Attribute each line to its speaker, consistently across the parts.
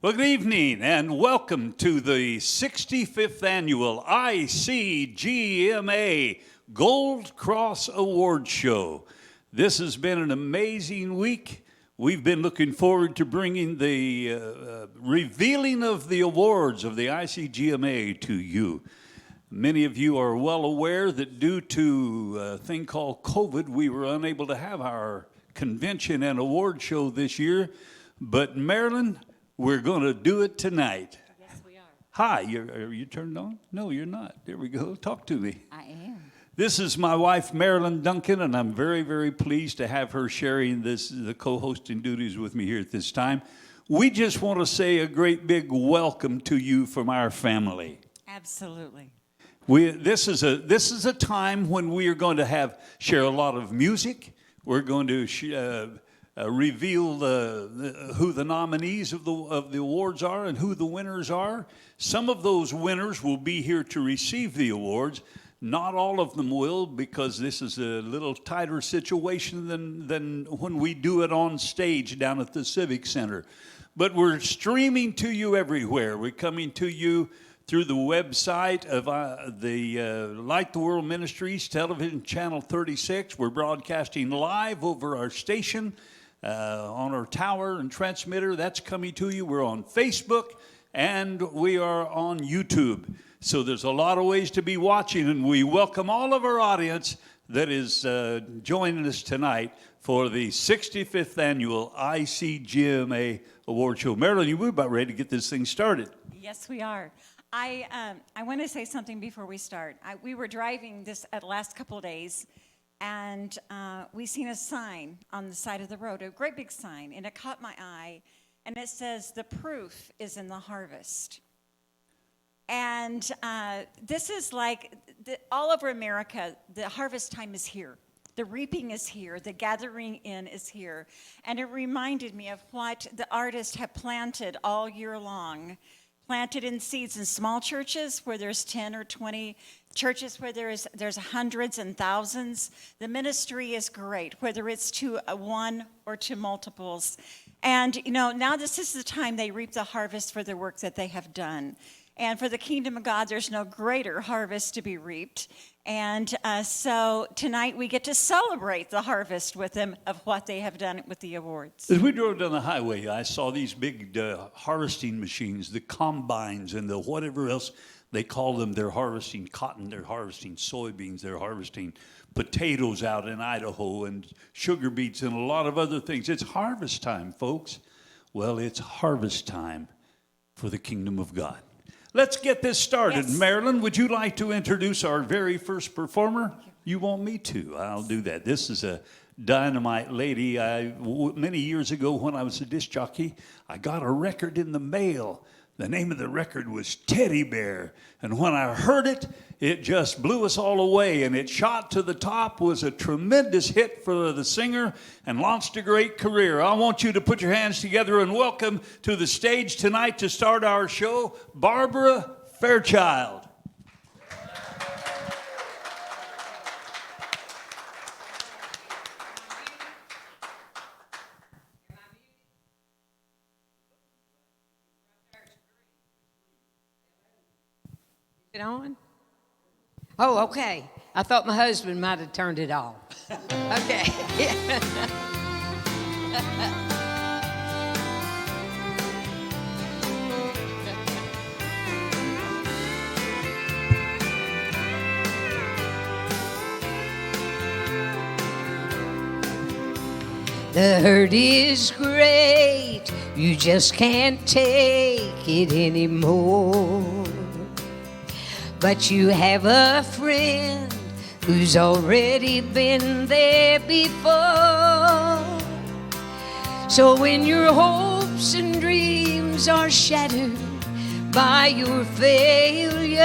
Speaker 1: Well, good evening and welcome to the 65th Annual ICGMA Gold Cross Award Show. This has been an amazing week. We've been looking forward to bringing the revealing of the awards of the ICGMA to you. Many of you are well aware that due to a thing called COVID, we were unable to have our convention and award show this year. But Marilyn, we're going to do it tonight.
Speaker 2: Yes, we are.
Speaker 1: Hi, are you turned on? No, you're not. There we go. Talk to me.
Speaker 2: I am.
Speaker 1: This is my wife, Marilyn Duncan, and I'm very, very pleased to have her sharing the co-hosting duties with me here at this time. We just want to say a great big welcome to you from our family.
Speaker 2: Absolutely.
Speaker 1: This is a time when we are going to share a lot of music. We're going to reveal who the nominees of the awards are and who the winners are. Some of those winners will be here to receive the awards. Not all of them will, because this is a little tighter situation than when we do it on stage down at the Civic Center. But we're streaming to you everywhere. We're coming to you through the website of the Light the World Ministries, television channel 36. We're broadcasting live over our station on our tower and transmitter. That's coming to you. We're on Facebook, and we are on YouTube. So there's a lot of ways to be watching, and we welcome all of our audience that is joining us tonight for the 65th Annual ICGMA Award Show. Marilyn, we're about ready to get this thing started.
Speaker 2: Yes, we are. I want to say something before we start. We were driving this last couple of days, and we seen a sign on the side of the road, a great big sign, and it caught my eye, and it says, "The proof is in the harvest." And this is like all over America, the harvest time is here. The reaping is here. The gathering in is here. And it reminded me of what the artists have planted all year long. Planted in seeds in small churches where there's 10 or 20, churches where there's hundreds and thousands. The ministry is great, whether it's to one or to multiples. And, now this is the time they reap the harvest for the work that they have done. And for the kingdom of God, there's no greater harvest to be reaped. And so tonight we get to celebrate the harvest with them of what they have done with the awards.
Speaker 1: As we drove down the highway, I saw these big harvesting machines, the combines and the whatever else they call them. They're harvesting cotton, they're harvesting soybeans, they're harvesting potatoes out in Idaho and sugar beets and a lot of other things. It's harvest time, folks. Well, it's harvest time for the kingdom of God. Let's get this started. Yes. Marilyn, would you like to introduce our very first performer? You want me to? I'll do that. This is a dynamite lady. Many years ago when I was a disc jockey, I got a record in the mail. The name of the record was Teddy Bear. And when I heard it, it just blew us all away. And it shot to the top, was a tremendous hit for the singer, and launched a great career. I want you to put your hands together and welcome to the stage tonight to start our show, Barbara Fairchild.
Speaker 3: It on? Oh, okay. I thought my husband might have turned it off. Okay. The hurt is great. You just can't take it anymore. But you have a friend who's already been there before. So when your hopes and dreams are shattered by your failures,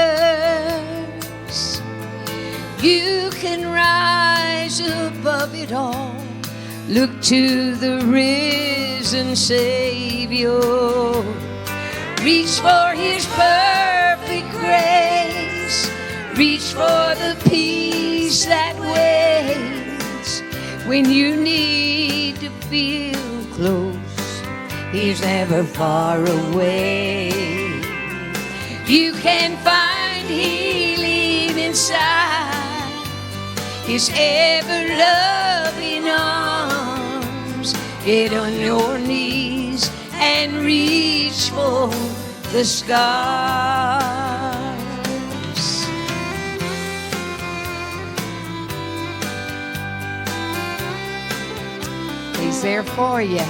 Speaker 3: you can rise above it all. Look to the risen Savior. Reach for His perfect grace. Reach for the peace that waits when you need to feel close. He's never far away. You can find healing inside His ever-loving arms. Get on your knees and reach for the stars. He's there for you.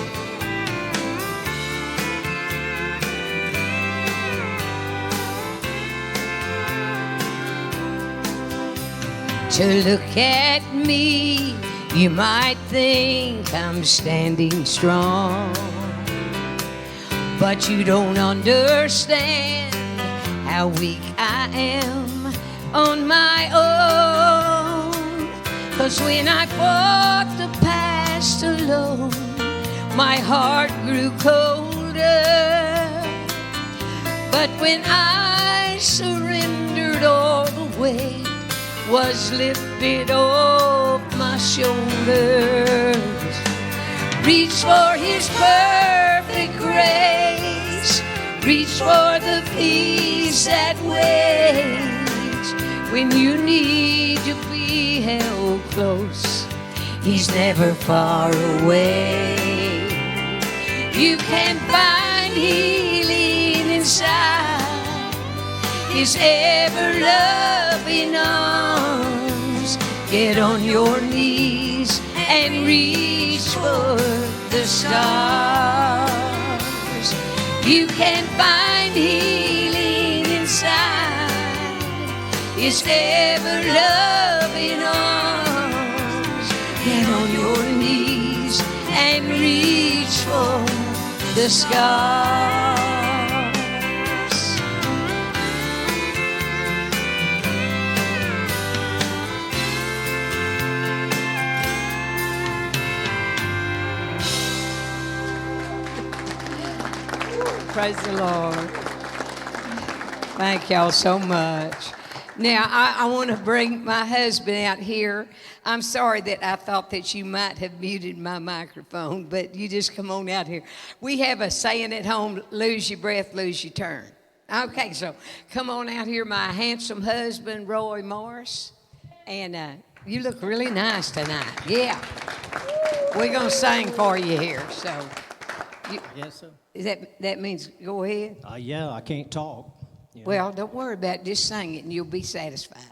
Speaker 3: To look at me, you might think I'm standing strong, but you don't understand how weak I am on my own. 'Cause when I fought the past alone, my heart grew colder. But when I surrendered, all the weight was lifted off my shoulders. Reach for His perfect grace. Reach for the peace that waits when you need to be held close. He's never far away. You can find healing inside His ever-loving arms. Get on your knees and reach for the stars. You can find healing inside His ever-loving arms. Get on your knees and reach for the stars. Praise the Lord. Thank y'all so much. Now, I want to bring my husband out here. I'm sorry that I thought that you might have muted my microphone, but you just come on out here. We have a saying at home, lose your breath, lose your turn. Okay, so come on out here, my handsome husband, Rowe Morris. And you look really nice tonight. Yeah. We're going to sing for you here, so.
Speaker 4: Yes, sir.
Speaker 3: That means go ahead?
Speaker 4: Yeah, I can't talk. You know.
Speaker 3: Well, don't worry about it. Just sing it and you'll be satisfied.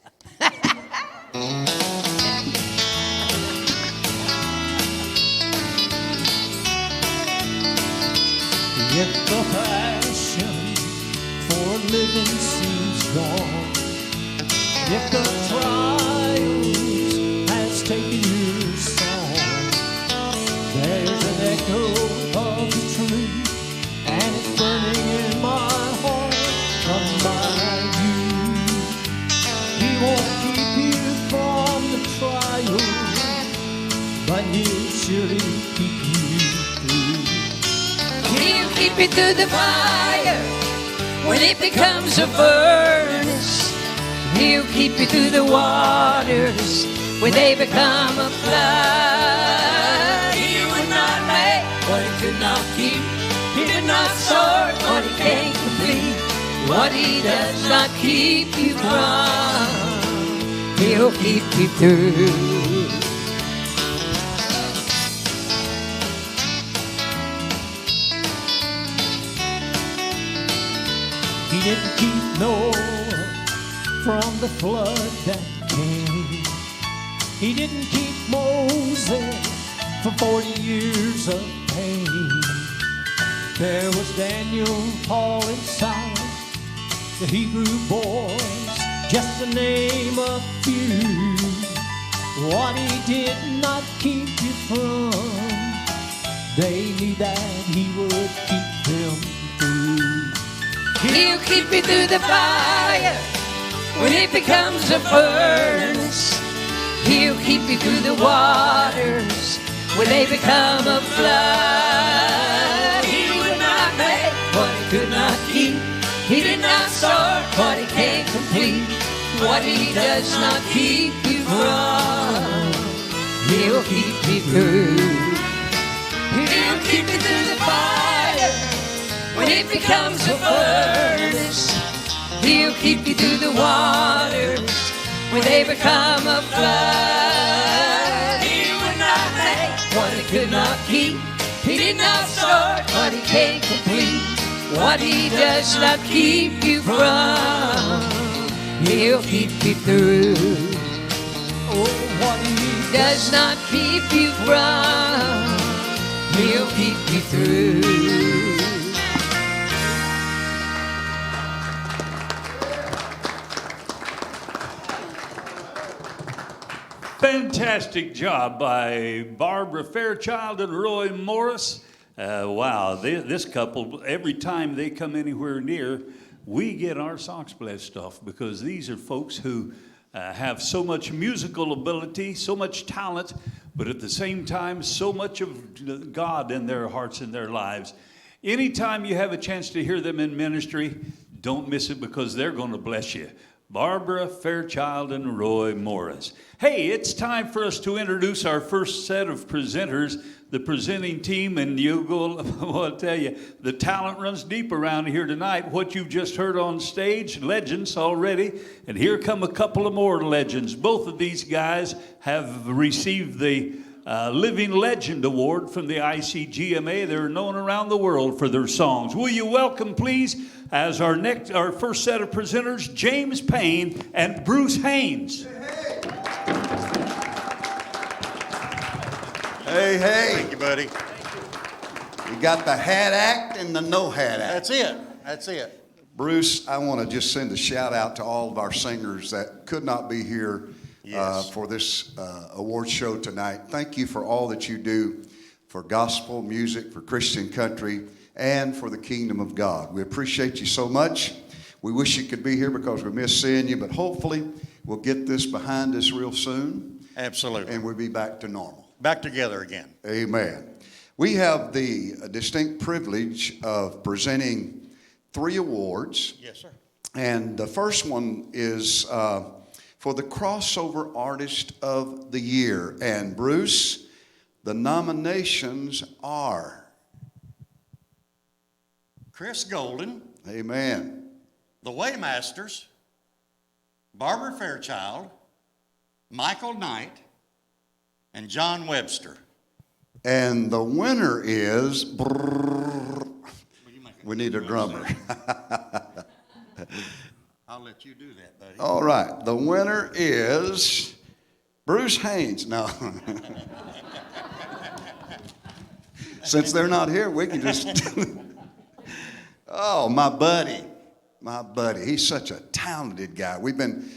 Speaker 4: If the passion for living seems gone, if the trials has taken your song, there's an echo of the tree, and it's burning in my heart. Come by you. He won't keep you from the trials, but He'll surely keep you through.
Speaker 3: He'll keep you through the fire when it becomes a furnace. He'll keep you through the waters when they become a flood. He would not make what He could not keep. He did not start what He can't complete. What He does not keep you from, He'll keep you through.
Speaker 4: He didn't keep Noah from the flood that came. He didn't keep Moses from 40 years of pain. There was Daniel, Paul, and Silas, the Hebrew boys, just to name a few. What He did not keep you from, they knew that He would keep them through.
Speaker 3: He'll keep you through the fire when it becomes a furnace. He'll keep you through the waters when they become a flood. He would not make what He could not keep. He did not start what He can't complete. What He does not keep you from, He'll keep you through. He'll keep you through the fire when it becomes a furnace. He'll keep you through the waters when they become a flood. He would not make what he could not keep. He did not start what he can't complete. What he does not keep you from, he'll keep you through.
Speaker 4: Oh, what he
Speaker 3: Does not keep you from, he'll keep you through.
Speaker 1: Fantastic job by Barbara Fairchild and Roy Morris. Wow, this couple, every time they come anywhere near, we get our socks blessed off, because these are folks who have so much musical ability, so much talent, but at the same time, so much of God in their hearts and their lives. Anytime you have a chance to hear them in ministry, don't miss it, because they're going to bless you. Barbara Fairchild and Roy Morris. Hey, it's time for us to introduce our first set of presenters, the presenting team, and I'll tell you, the talent runs deep around here tonight. What you've just heard on stage, legends already, and here come a couple of more legends. Both of these guys have received the Living Legend Award from the ICGMA. They're known around the world for their songs. Will you welcome, please, as our first set of presenters, James Payne and Bruce Haynes.
Speaker 5: Hey, hey.
Speaker 6: Thank you, buddy.
Speaker 5: You got the hat act and the no hat act.
Speaker 6: That's it. That's it.
Speaker 5: Bruce, I want to just send a shout out to all of our singers that could not be here
Speaker 6: Yes.
Speaker 5: for this award show tonight. Thank you for all that you do for gospel music, for Christian country, and for the kingdom of God. We appreciate you so much. We wish you could be here because we miss seeing you, but hopefully we'll get this behind us real soon.
Speaker 6: Absolutely.
Speaker 5: And we'll be back to normal.
Speaker 6: Back together again.
Speaker 5: Amen. We have the distinct privilege of presenting 3 awards.
Speaker 6: Yes, sir.
Speaker 5: And the first one is for the Crossover Artist of the Year. And Bruce, the nominations are...
Speaker 6: Chris Golden,
Speaker 5: Amen.
Speaker 6: the Waymasters, Barbara Fairchild, Michael Knight, and John Webster.
Speaker 5: And the winner is... We need a drummer.
Speaker 6: I'll let you do that, buddy.
Speaker 5: All right. The winner is Bruce Haynes. No. Since they're not here, we can just... Oh, my buddy. My buddy. He's such a talented guy. We've been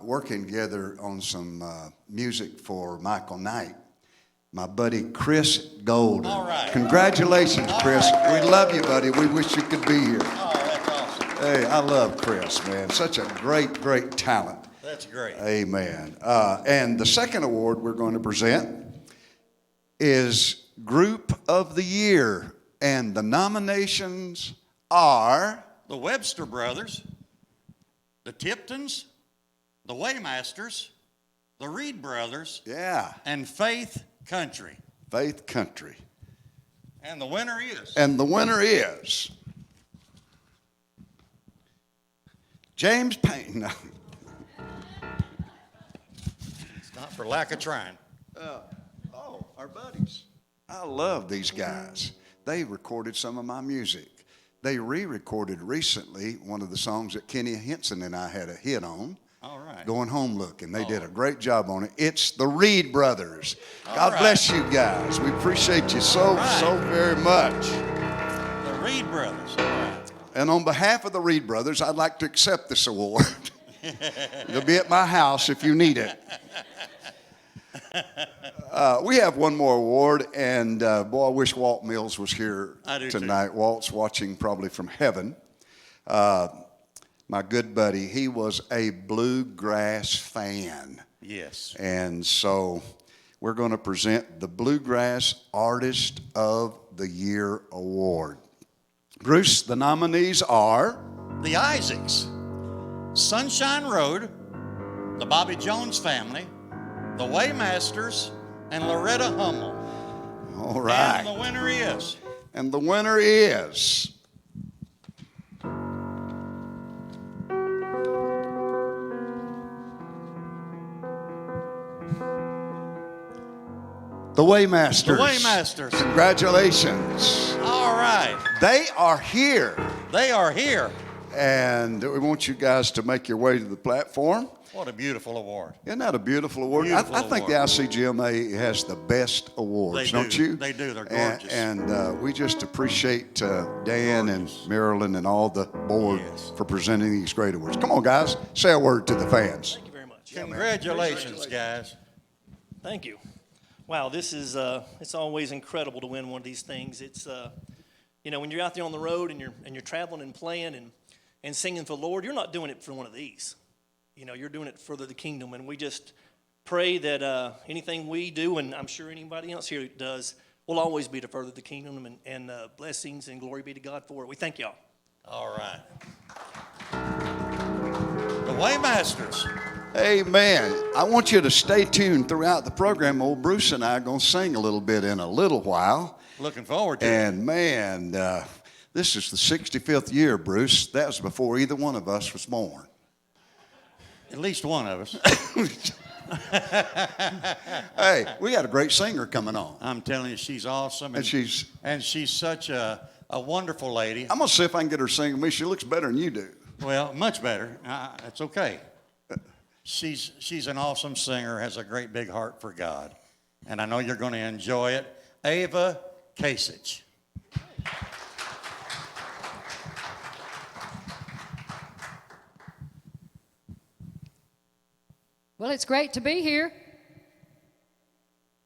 Speaker 5: working together on some music for Michael Knight. My buddy Chris Golden.
Speaker 6: All right.
Speaker 5: Congratulations, Chris.
Speaker 6: Right,
Speaker 5: We love you, buddy. We wish you could be here.
Speaker 6: Oh, that's awesome.
Speaker 5: Hey, I love Chris, man. Such a great, great talent.
Speaker 6: That's great.
Speaker 5: Amen. And the second award we're going to present is Group of the Year. And the nominations are...
Speaker 6: The Webster brothers, the Tiptons, the Waymasters, the Reed brothers,
Speaker 5: Yeah,
Speaker 6: and Faith Country.
Speaker 5: Faith Country.
Speaker 6: And the winner is...
Speaker 5: And the winner is... James Payne. No.
Speaker 6: It's not for lack of trying.
Speaker 5: Our buddies. I love these guys. They recorded some of my music. They re-recorded recently one of the songs that Kenny Henson and I had a hit on.
Speaker 6: All right.
Speaker 5: Going Home Looking. They did a great job on it. It's the Reed brothers. God
Speaker 6: right.
Speaker 5: bless you guys. We appreciate you so very much.
Speaker 6: The Reed brothers. All right.
Speaker 5: And on behalf of the Reed brothers, I'd like to accept this award. It'll be at my house if you need it. We have one more award, and boy, I wish Walt Mills was here tonight. Walt's watching probably from heaven. My good buddy, he was a bluegrass fan.
Speaker 6: Yes.
Speaker 5: And so we're going to present the Bluegrass Artist of the Year Award. Bruce, the nominees are...
Speaker 6: The Isaacs, Sonshine Road, the Bobby Jones family, the Waymasters, and Loretta Hummel.
Speaker 5: All right.
Speaker 6: And the winner is...
Speaker 5: And the winner is... The Waymasters.
Speaker 6: The Waymasters.
Speaker 5: Congratulations.
Speaker 6: All right.
Speaker 5: They are here.
Speaker 6: They are here.
Speaker 5: And we want you guys to make your way to the platform.
Speaker 6: What a beautiful award.
Speaker 5: Isn't that a beautiful award?
Speaker 6: Beautiful
Speaker 5: I think the
Speaker 6: award.
Speaker 5: ICGMA has the best awards,
Speaker 6: They
Speaker 5: don't
Speaker 6: do.
Speaker 5: you?
Speaker 6: They do. They're gorgeous.
Speaker 5: And we just appreciate Dan and Marilyn and all the board
Speaker 6: Yes.
Speaker 5: for presenting these great awards. Come on, guys. Say a word to the fans.
Speaker 7: Thank you very much.
Speaker 6: Congratulations, guys.
Speaker 7: Thank you. Wow, this is it's always incredible to win one of these things. It's you know, when you're out there on the road and you're traveling and playing and singing for the Lord, you're not doing it for one of these. You know, you're doing it for the kingdom, and we just pray that anything we do, and I'm sure anybody else here does, will always be to further the kingdom, and blessings and glory be to God for it. We thank y'all.
Speaker 6: All right. The Waymasters.
Speaker 5: Amen. I want you to stay tuned throughout the program. Old Bruce and I are going to sing a little bit in a little while.
Speaker 6: Looking forward to it.
Speaker 5: And man, this is the 65th year, Bruce. That was before either one of us was born.
Speaker 6: At least one of us.
Speaker 5: Hey, we got a great singer coming on.
Speaker 6: I'm telling you, she's awesome.
Speaker 5: And she's
Speaker 6: such a wonderful lady.
Speaker 5: I'm going to see if I can get her singing me. She looks better than you do.
Speaker 6: Well, much better. It's okay. She's an awesome singer, has a great big heart for God. And I know you're going to enjoy it. Ava Kasich.
Speaker 8: Well, it's great to be here.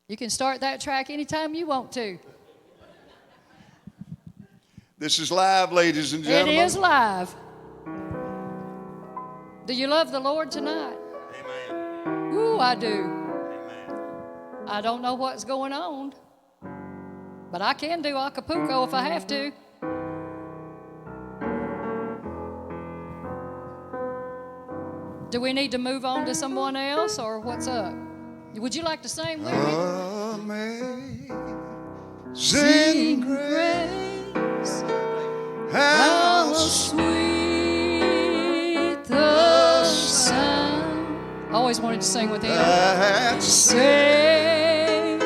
Speaker 8: You can start that track anytime you want to.
Speaker 5: This is live, ladies and
Speaker 8: It
Speaker 5: gentlemen.
Speaker 8: is live. Do you love the Lord tonight?
Speaker 6: Amen.
Speaker 8: Ooh, I do.
Speaker 6: Amen.
Speaker 8: I don't know what's going on, but I can do Acapulco if I have to. Do we need to move on to someone else, or what's up? Would you like to sing with me?
Speaker 5: Amazing
Speaker 8: Grace,
Speaker 5: how
Speaker 8: sweet the sound. I always wanted to sing with him.
Speaker 5: that
Speaker 8: Saved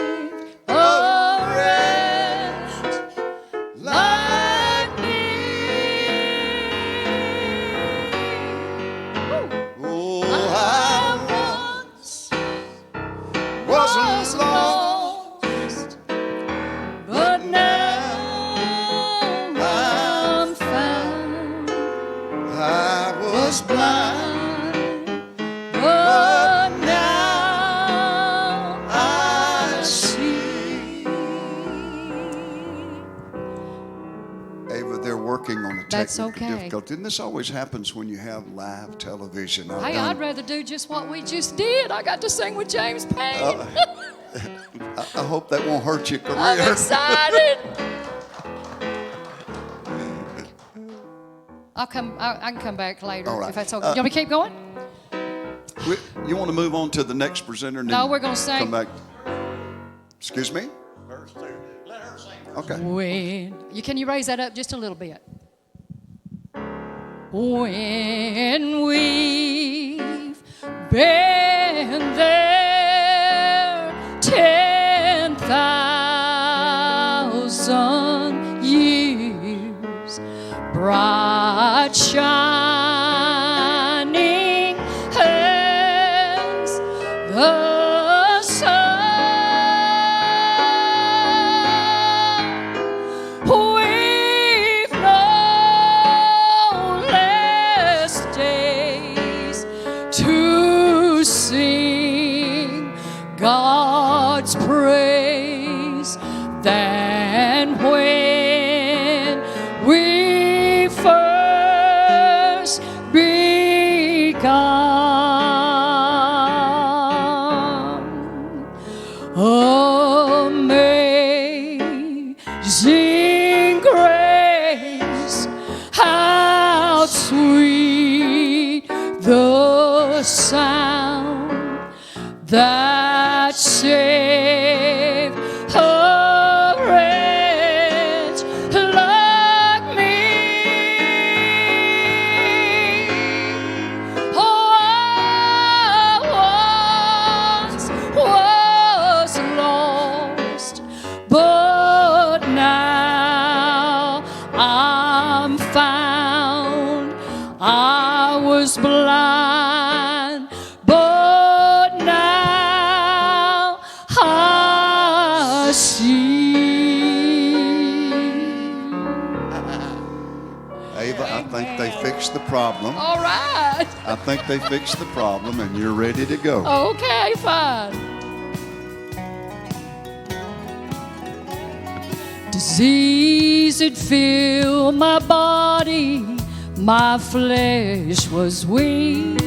Speaker 8: a wretch like me.
Speaker 5: oh,
Speaker 8: I
Speaker 5: I
Speaker 8: once
Speaker 5: was
Speaker 8: was
Speaker 5: lost,
Speaker 8: lost, but now I'm found.
Speaker 5: I was
Speaker 8: Blind, but now I see.
Speaker 5: Ava, they're working on a
Speaker 8: That's
Speaker 5: technical
Speaker 8: okay.
Speaker 5: difficulty. And this always happens when you have live television.
Speaker 8: Hey, I'd rather do just what we just did. I got to sing with James Payne.
Speaker 5: I hope that won't hurt your career.
Speaker 8: I'm excited. I can come back later
Speaker 5: All right.
Speaker 8: if that's okay. You want me to keep going?
Speaker 5: You want to move on to the next presenter? And
Speaker 8: No,
Speaker 5: then
Speaker 8: we're gonna sing.
Speaker 5: Come back. Excuse me?
Speaker 6: Verse 2. Let her sing.
Speaker 5: Okay.
Speaker 8: Can you raise that up just a little bit? When we've been there 10,000 years, bright shining as the sun. We've known less days to sing God's praise than when we first begun. Amazing grace, how sweet the sound that saved a wretch
Speaker 5: the problem.
Speaker 8: All right.
Speaker 5: I think they fixed the problem, and you're ready to go.
Speaker 8: Okay, fine. Disease had filled my body, my flesh was weak,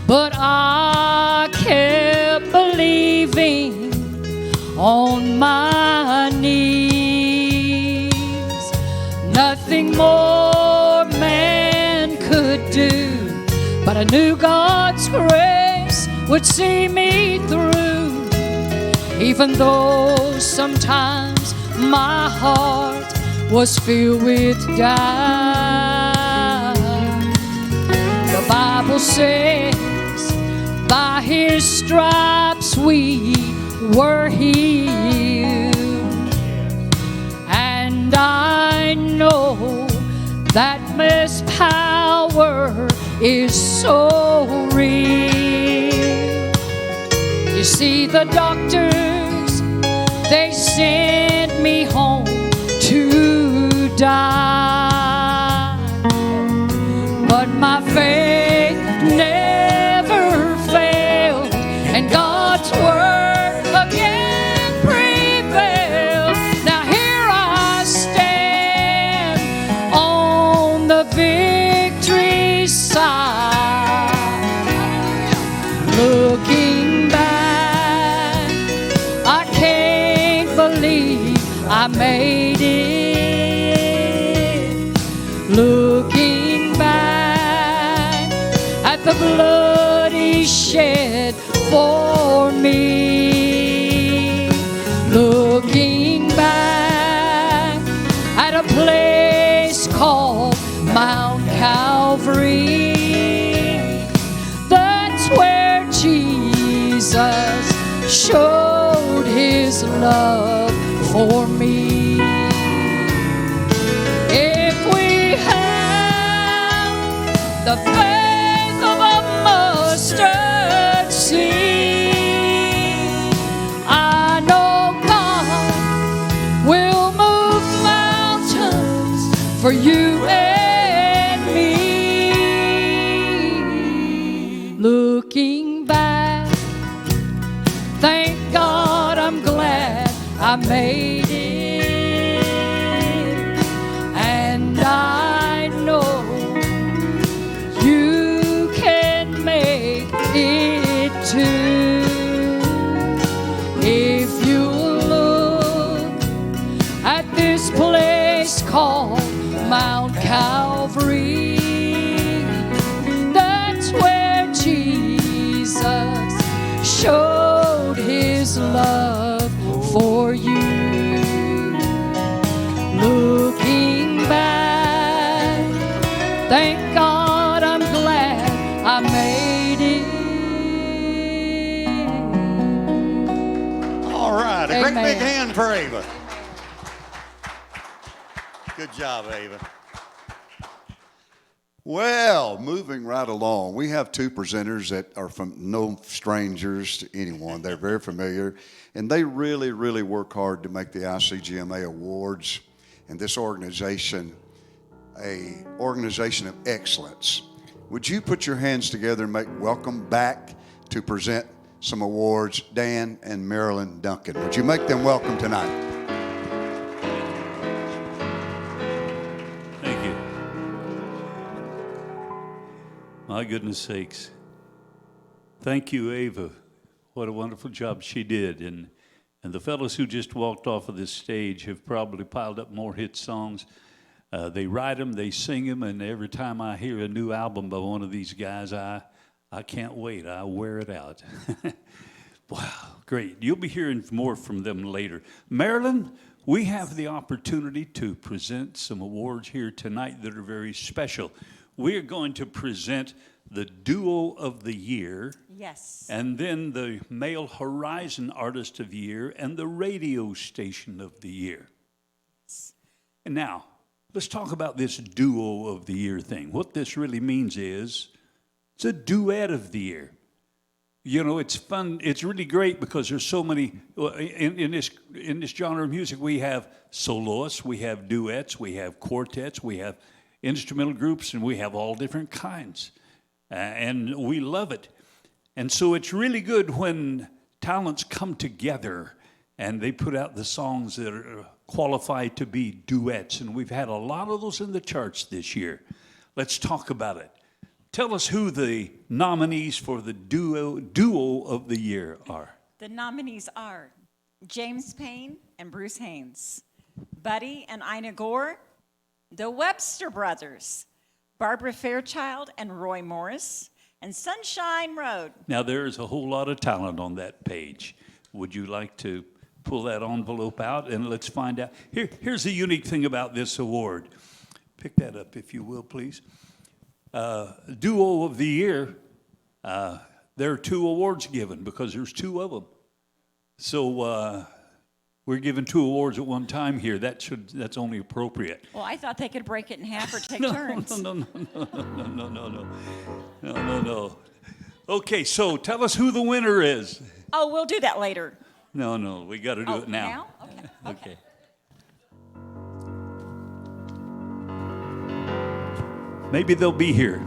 Speaker 8: but I kept believing on my knees. Nothing more man could do, but I knew God's grace would see me through. Even though sometimes my heart was filled with doubt, the Bible says, by His stripes we were healed. And I know that His power is so real. You see, the doctors, they sent me home to die, but my faith never failed, and God's word again prevailed. Now here I stand on the victory side, looking back, I can't believe I made it. Looking back at the blood He shed for me. Looking back at a place called Mount Calvary. That's where Jesus showed His love for me. If we have the faith of a mustard seed, I know God will move mountains for you and me. Looking back, thank God I'm glad I made it, and I know you can make it too. If you look at this place called Mount Calvary, that's where Jesus showed His love for you. Looking back, thank God I'm glad I made it.
Speaker 6: All right, a great
Speaker 8: Amen.
Speaker 6: big hand for Ava. Good job, Ava.
Speaker 5: Well, moving right along, we have two presenters that are from no strangers to anyone. They're very familiar, and they really, really work hard to make the ICGMA Awards and this organization a organization of excellence. Would you put your hands together and make welcome back to present some awards, Dan and Marilyn Duncan? Would you make them welcome tonight?
Speaker 1: Thank you. My goodness sakes. Thank you, Ava. What a wonderful job she did. And the fellows who just walked off of this stage have probably piled up more hit songs. They write them, they sing them, and every time I hear a new album by one of these guys, I can't wait. I wear it out. Wow, great. You'll be hearing more from them later. Marilyn, we have the opportunity to present some awards here tonight that are very special. We are going to present the Duo of the Year.
Speaker 2: Yes.
Speaker 1: And then the Male Horizon Artist of the Year and the Radio Station of the Year. And now, let's talk about this Duo of the Year thing. What this really means is it's a duet of the year. You know, it's fun. It's really great because there's so many, in this genre of music, we have soloists, we have duets, we have quartets, we have instrumental groups, and we have all different kinds. And we love it. And so it's really good when talents come together and they put out the songs that are qualified to be duets. And we've had a lot of those in the charts this year. Let's talk about it. Tell us who the nominees for the duo of the year are.
Speaker 2: The nominees are James Payne and Bruce Haynes, Buddy and Ina Gore, the Webster brothers, Barbara Fairchild and Roy Morris, and Sonshine Road.
Speaker 1: Now, there's a whole lot of talent on that page. Would you like to pull that envelope out and let's find out? Here's the unique thing about this award. Pick that up, if you will, please. Duo of the Year, there are 2 awards given because there's 2 of them. So we're giving 2 awards at one time here. That's only appropriate.
Speaker 2: Well, I thought they could break it in half or take turns.
Speaker 1: No. Okay, so tell us who the winner is.
Speaker 2: Oh, we'll do that later.
Speaker 1: No, we got to do it now.
Speaker 2: Okay.
Speaker 1: Maybe they'll be here.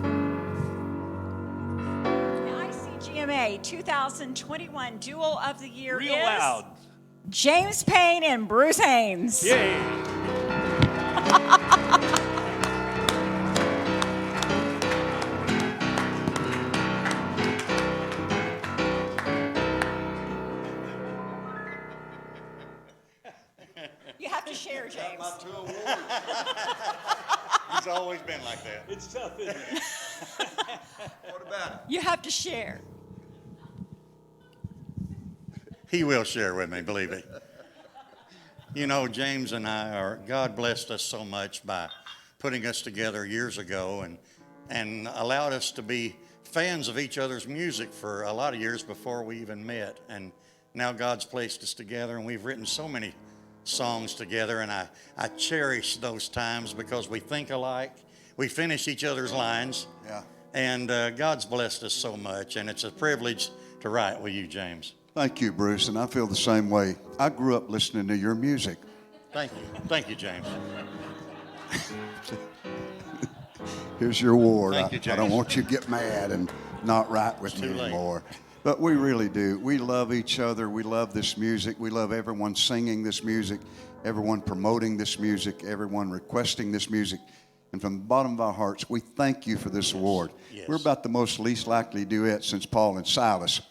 Speaker 2: The ICGMA 2021 Duo of the Year
Speaker 1: Real
Speaker 2: is
Speaker 1: loud.
Speaker 2: James Payne and Bruce Haynes.
Speaker 1: Yay.
Speaker 2: You have to share, James.
Speaker 6: He's always been like that.
Speaker 1: It's tough, isn't it?
Speaker 5: What about it?
Speaker 2: You have to share.
Speaker 6: He will share with me, believe me. You know, James and God blessed us so much by putting us together years ago and allowed us to be fans of each other's music for a lot of years before we even met. And now God's placed us together, and we've written so many songs together, and I cherish those times because we think alike. We finish each other's lines.
Speaker 5: Yeah.
Speaker 6: And God's blessed us so much, and it's a privilege to write with you, James.
Speaker 5: Thank you, Bruce, and I feel the same way. I grew up listening to your music.
Speaker 6: Thank you. Thank you, James.
Speaker 5: Here's your award.
Speaker 6: Thank you,
Speaker 5: I
Speaker 6: James.
Speaker 5: don't want you to get mad and not write with me
Speaker 6: too late.
Speaker 5: anymore. But we really do. We love each other. We love this music. We love everyone singing this music, everyone promoting this music, everyone requesting this music. And from the bottom of our hearts, we thank you for this award.
Speaker 6: Yes.
Speaker 5: We're about the most least likely duet since Paul and Silas.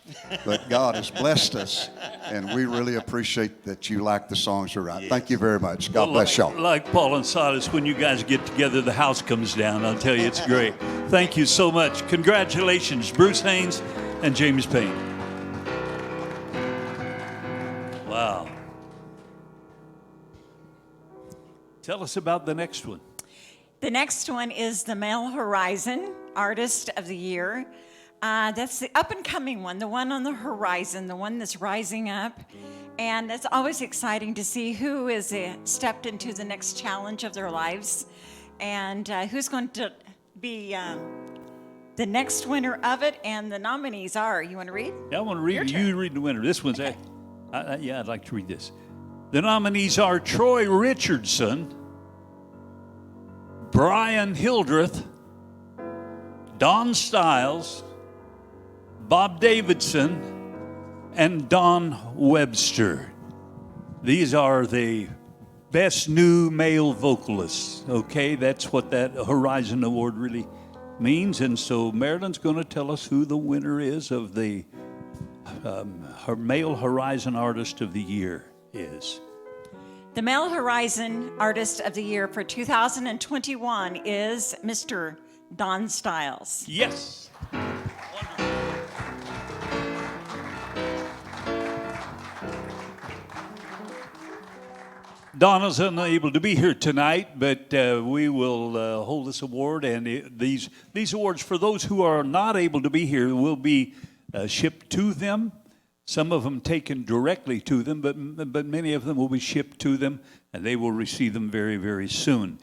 Speaker 5: But God has blessed us, and we really appreciate that you like the songs we write.
Speaker 6: Yes.
Speaker 5: Thank you very much. God bless y'all.
Speaker 1: Like Paul and Silas, when you guys get together, the house comes down. I'll tell you, it's great. Thank you so much. Congratulations, Bruce Haynes and James Payne. Wow. Tell us about the next one.
Speaker 2: The next one is the Male Horizon Artist of the Year. That's the up-and-coming one, the one on the horizon, the one that's rising up. And it's always exciting to see who is stepped into the next challenge of their lives and who's going to be the next winner of it. And the nominees are, you want to read?
Speaker 1: Yeah, I want to read
Speaker 2: Your
Speaker 1: it.
Speaker 2: turn.
Speaker 1: You read the winner. This one's, I'd like to read this. The nominees are Troy Richardson, Brian Hildreth, Don Stiles, Bob Davidson, and Don Webster. These are the best new male vocalists, okay? That's what that Horizon Award really means. And so Marilyn's going to tell us who the winner is of the her Male Horizon Artist of the Year is.
Speaker 2: The Male Horizon Artist of the Year for 2021 is Mr. Don Stiles.
Speaker 1: Yes. Donna's unable to be here tonight, but we will hold this award, and these awards for those who are not able to be here will be shipped to them. Some of them taken directly to them, but many of them will be shipped to them, and they will receive them very, very soon.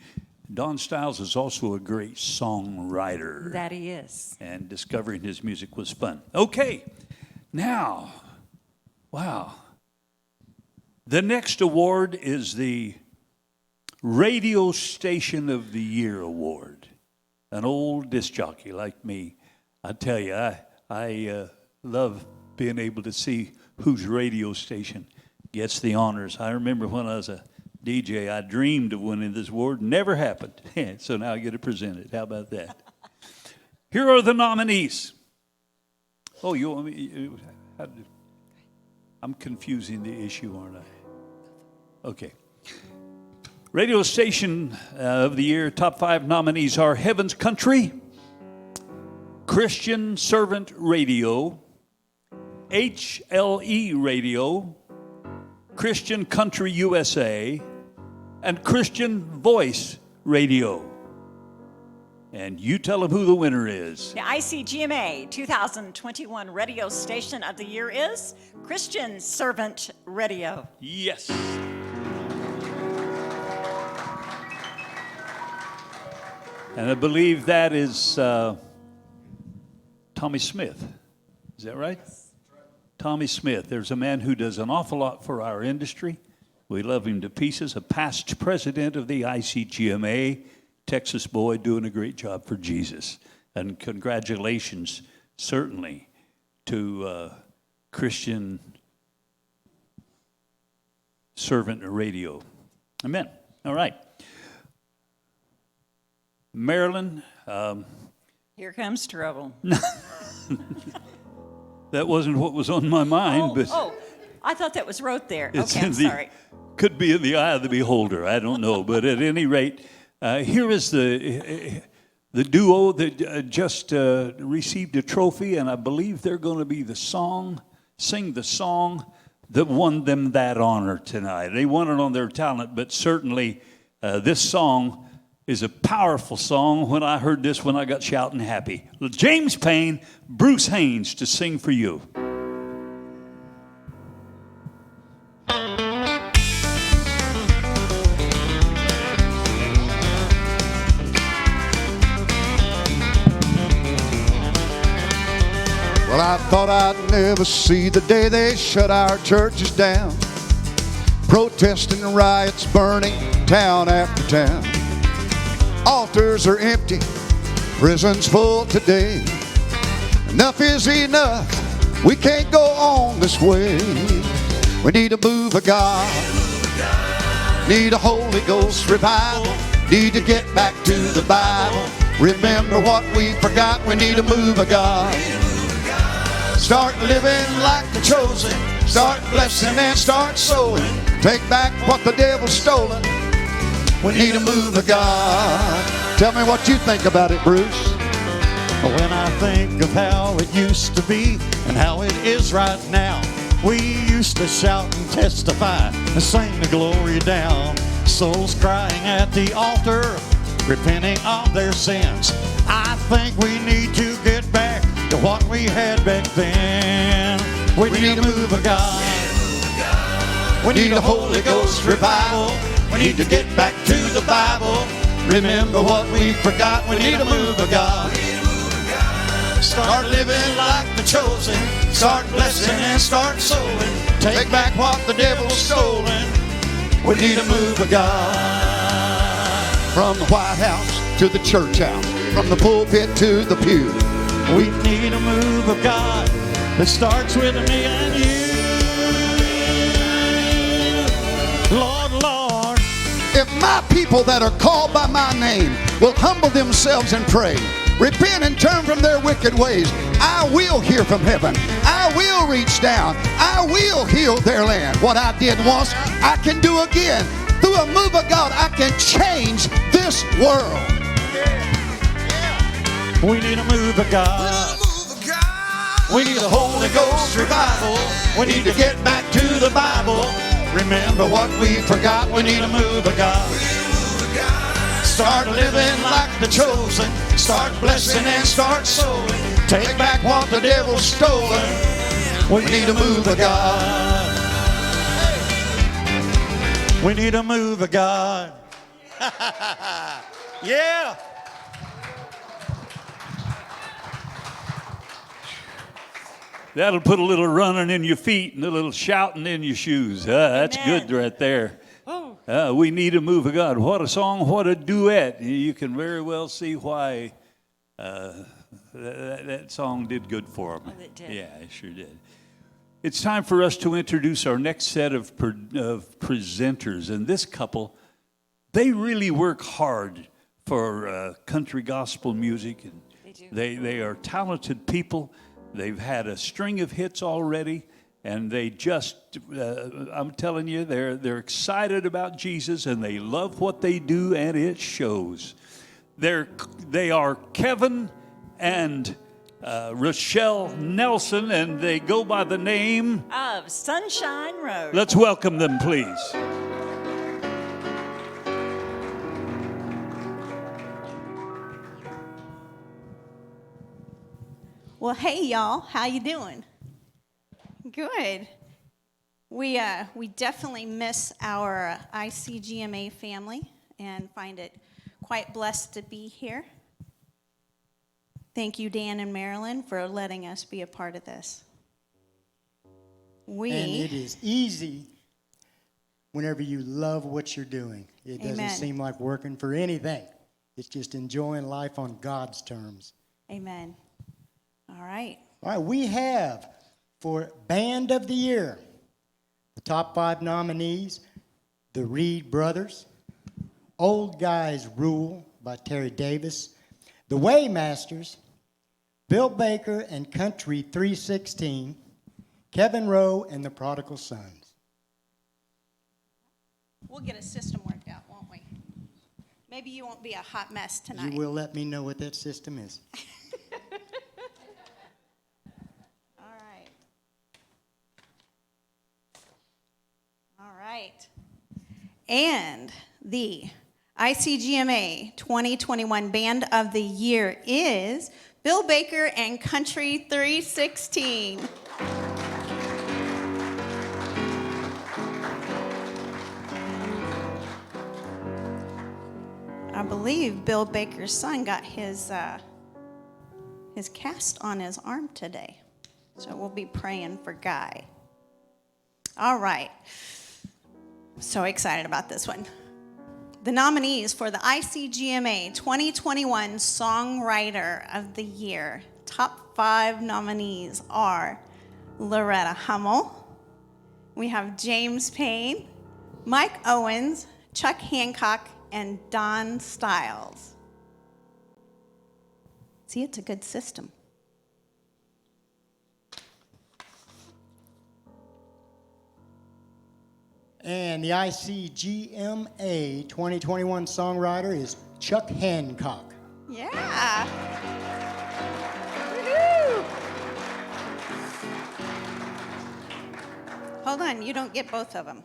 Speaker 1: Don Stiles is also a great songwriter.
Speaker 2: That he is.
Speaker 1: And discovering his music was fun. Okay, now, wow. The next award is the Radio Station of the Year award. An old disc jockey like me, I tell you, I love being able to see whose radio station gets the honors. I remember when I was a DJ, I dreamed of winning this award. Never happened. So now I get to present it. How about that? Here are the nominees. Oh, you want me? I'm confusing the issue, aren't I? Okay. Radio Station of the Year, top 5 nominees are Heaven's Country, Christian Servant Radio, HLE Radio, Christian Country USA, and Christian Voice Radio. And you tell them who the winner is.
Speaker 2: The ICGMA 2021 Radio Station of the Year is Christian Servant Radio.
Speaker 1: Yes. And I believe that is Tommy Smith. Is that right? Tommy Smith. There's a man who does an awful lot for our industry. We love him to pieces. A past president of the ICGMA, Texas boy, doing a great job for Jesus. And congratulations, certainly, to Christian Servant Radio. Amen. All right. Marilyn.
Speaker 2: Here comes trouble.
Speaker 1: That wasn't what was on my mind, but
Speaker 2: I thought that was wrote there.
Speaker 1: it's
Speaker 2: Okay, I'm sorry.
Speaker 1: Could be in the eye of the beholder. I don't know, but at any rate, here is the duo that just received a trophy, and I believe they're going to be sing the song that won them that honor tonight. They won it on their talent, but certainly this song is a powerful song. When I heard this one, I got shouting happy. James Payne, Bruce Haynes to sing for you.
Speaker 5: Well, I thought I'd never see the day they shut our churches down. Protesting riots burning town after town. Altars are empty, prisons full today. Enough is enough, we can't go on this way. We need a move of God, need a Holy Ghost revival, need to get back to the Bible. Remember what we forgot, we need a move of God. Start living like the chosen, start blessing and start sowing. Take back what the devil's stolen. We need a move of God. Tell me what you think about it, Bruce.
Speaker 6: When I think of how it used to be and how it is right now, we used to shout and testify and sing the glory down. Souls crying at the altar, repenting of their sins. I think we need to get back to what we had back then. We need a move of God. We need a Holy Ghost revival. We need to get back to the Bible. Remember what we forgot. We need a move of God. Start living like the chosen. Start blessing and start sowing. Take back what the devil's stolen. We need a move of God.
Speaker 5: From the White House to the church house, from the pulpit to the pew,
Speaker 6: we need a move of God that starts with me and you. Lord, Lord,
Speaker 5: if my people that are called by my name will humble themselves and pray, repent and turn from their wicked ways, I will hear from heaven. I will reach down. I will heal their land. What I did once, I can do again. Through a move of God, I can change this world.
Speaker 6: We need a move of God. We need a Holy Ghost revival. We need to get back to the Bible. Remember what we forgot. We need a move of God. Start living like the chosen. Start blessing and start sowing. Take back what the devil's stolen. We need a move of God. We need a move of God. Yeah.
Speaker 1: That'll put a little running in your feet and a little shouting in your shoes. That's
Speaker 2: Amen.
Speaker 1: good right there. We Need a Move of God. What a song, what a duet. You can very well see why that song did good for them.
Speaker 2: Oh, it did.
Speaker 1: Yeah, it sure did. It's time for us to introduce our next set of presenters. And this couple, they really work hard for country gospel music. And
Speaker 2: They do.
Speaker 1: They are talented people. They've had a string of hits already. And they just, I'm telling you, they're excited about Jesus, and they love what they do, and it shows. They are Kevin and Rochelle Nelson, and they go by the name
Speaker 2: Of Sonshine Road.
Speaker 1: Let's welcome them, please.
Speaker 9: Well, hey y'all, how you doing? Good. We definitely miss our ICGMA family and find it quite blessed to be here. Thank you, Dan and Marilyn, for letting us be a part of this.
Speaker 10: And it is easy whenever you love what you're doing. It doesn't
Speaker 9: Amen.
Speaker 10: seem like working for anything. It's just enjoying life on God's terms.
Speaker 9: Amen. All right.
Speaker 10: All right, we have for Band of the Year, the top 5 nominees, the Reed Brothers, Old Guys Rule by Terry Davis, the Waymasters, Bill Baker and Country 316, Kevin Rowe and the Prodigal Sons.
Speaker 9: We'll get a system worked out, won't we? Maybe you won't be a hot mess tonight.
Speaker 10: You will let me know what that system is.
Speaker 9: All right. And the ICGMA 2021 Band of the Year is Bill Baker and Country 316. I believe Bill Baker's son got his cast on his arm today. So we'll be praying for Guy. All right. So excited about this one. The nominees for the ICGMA 2021 Songwriter of the Year. Top 5 nominees are Loretta Hummel. We have James Payne, Mike Owens, Chuck Hancock, and Don Stiles. See, it's a good system.
Speaker 10: And the ICGMA 2021 songwriter is Chuck Hancock.
Speaker 9: Yeah. Woo-hoo. Hold on, you don't get both of them.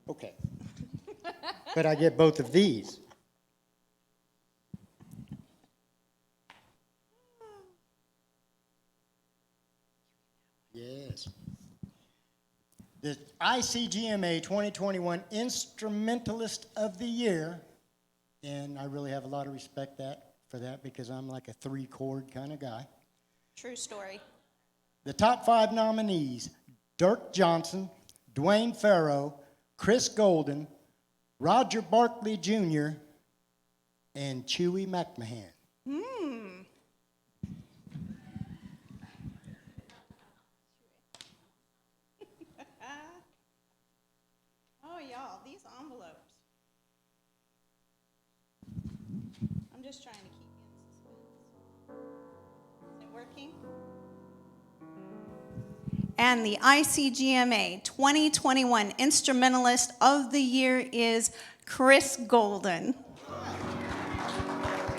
Speaker 10: Okay. But I get both of these. Yes. The ICGMA 2021 Instrumentalist of the Year, and I really have a lot of respect for that because I'm like a 3-chord kind of guy.
Speaker 9: True story.
Speaker 10: The top 5 nominees, Dirk Johnson, Dwayne Farrow, Chris Golden, Roger Barkley Jr., and Chewy McMahon.
Speaker 9: Oh, y'all, these envelopes. I'm just trying to keep you in suspense. Is it working? And the ICGMA 2021 Instrumentalist of the Year is Chris Golden.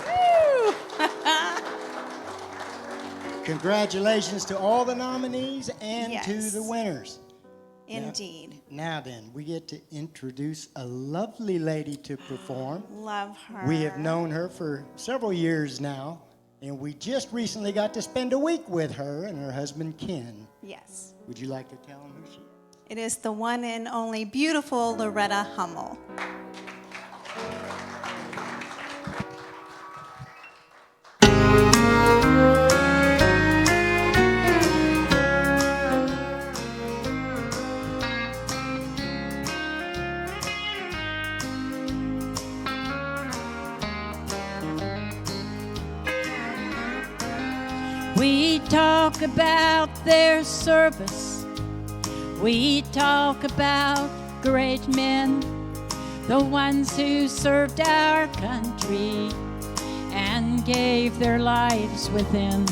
Speaker 9: Woo!
Speaker 10: Congratulations to all the nominees and to
Speaker 9: Yes.
Speaker 10: the winners.
Speaker 9: Indeed.
Speaker 10: Now then, we get to introduce a lovely lady to perform.
Speaker 9: Love her.
Speaker 10: We have known her for several years now, and we just recently got to spend a week with her and her husband, Ken.
Speaker 9: Yes.
Speaker 10: Would you like to tell them who she is?
Speaker 9: It is the one and only beautiful Loretta Hummel.
Speaker 11: We talk about their service. We talk about great men, the ones who served our country and gave their lives within.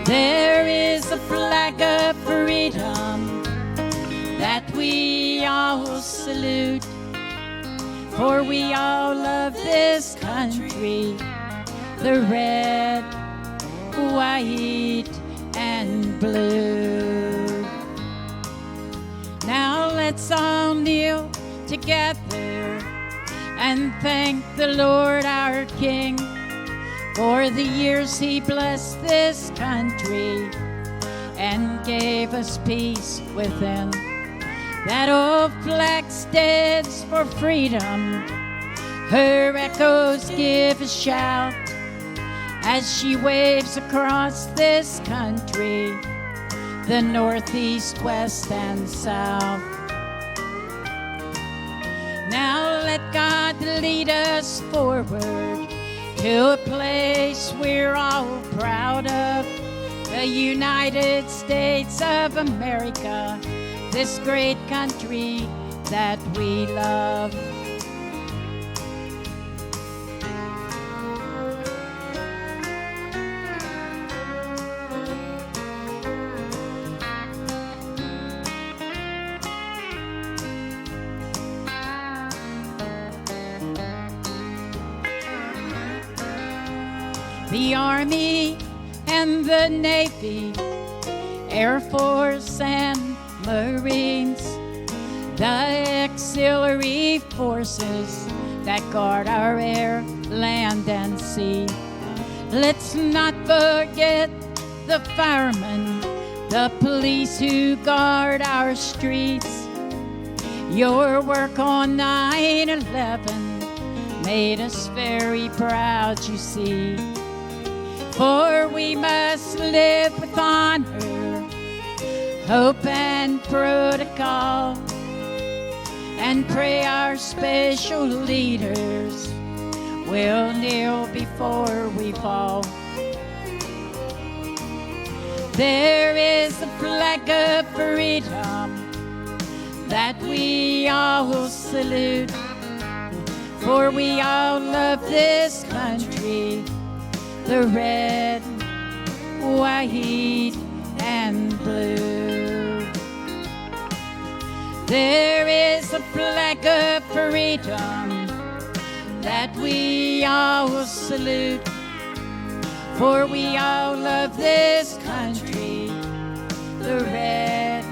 Speaker 11: There is a flag of freedom that we all salute, for we all love this country, the red, white, and blue. Now let's all kneel together and thank the Lord our King for the years He blessed this country and gave us peace within. That old flag stands for freedom. Her echoes give a shout as she waves across this country, the northeast, west, and south. Now let God lead us forward to a place we're all proud of, the United States of America, this great country that we love. The Army and the Navy, Air Force and Marines, the auxiliary forces that guard our air, land, and sea. Let's not forget the firemen, the police who guard our streets. Your work on 9/11 made us very proud, you see. For we must live with honor, hope, and protocol, and pray our special leaders will kneel before we fall. There is a flag of freedom that we all salute, for we all love this country, the red, white, and blue. There is a flag of freedom that we all salute, for we all love this country, the red,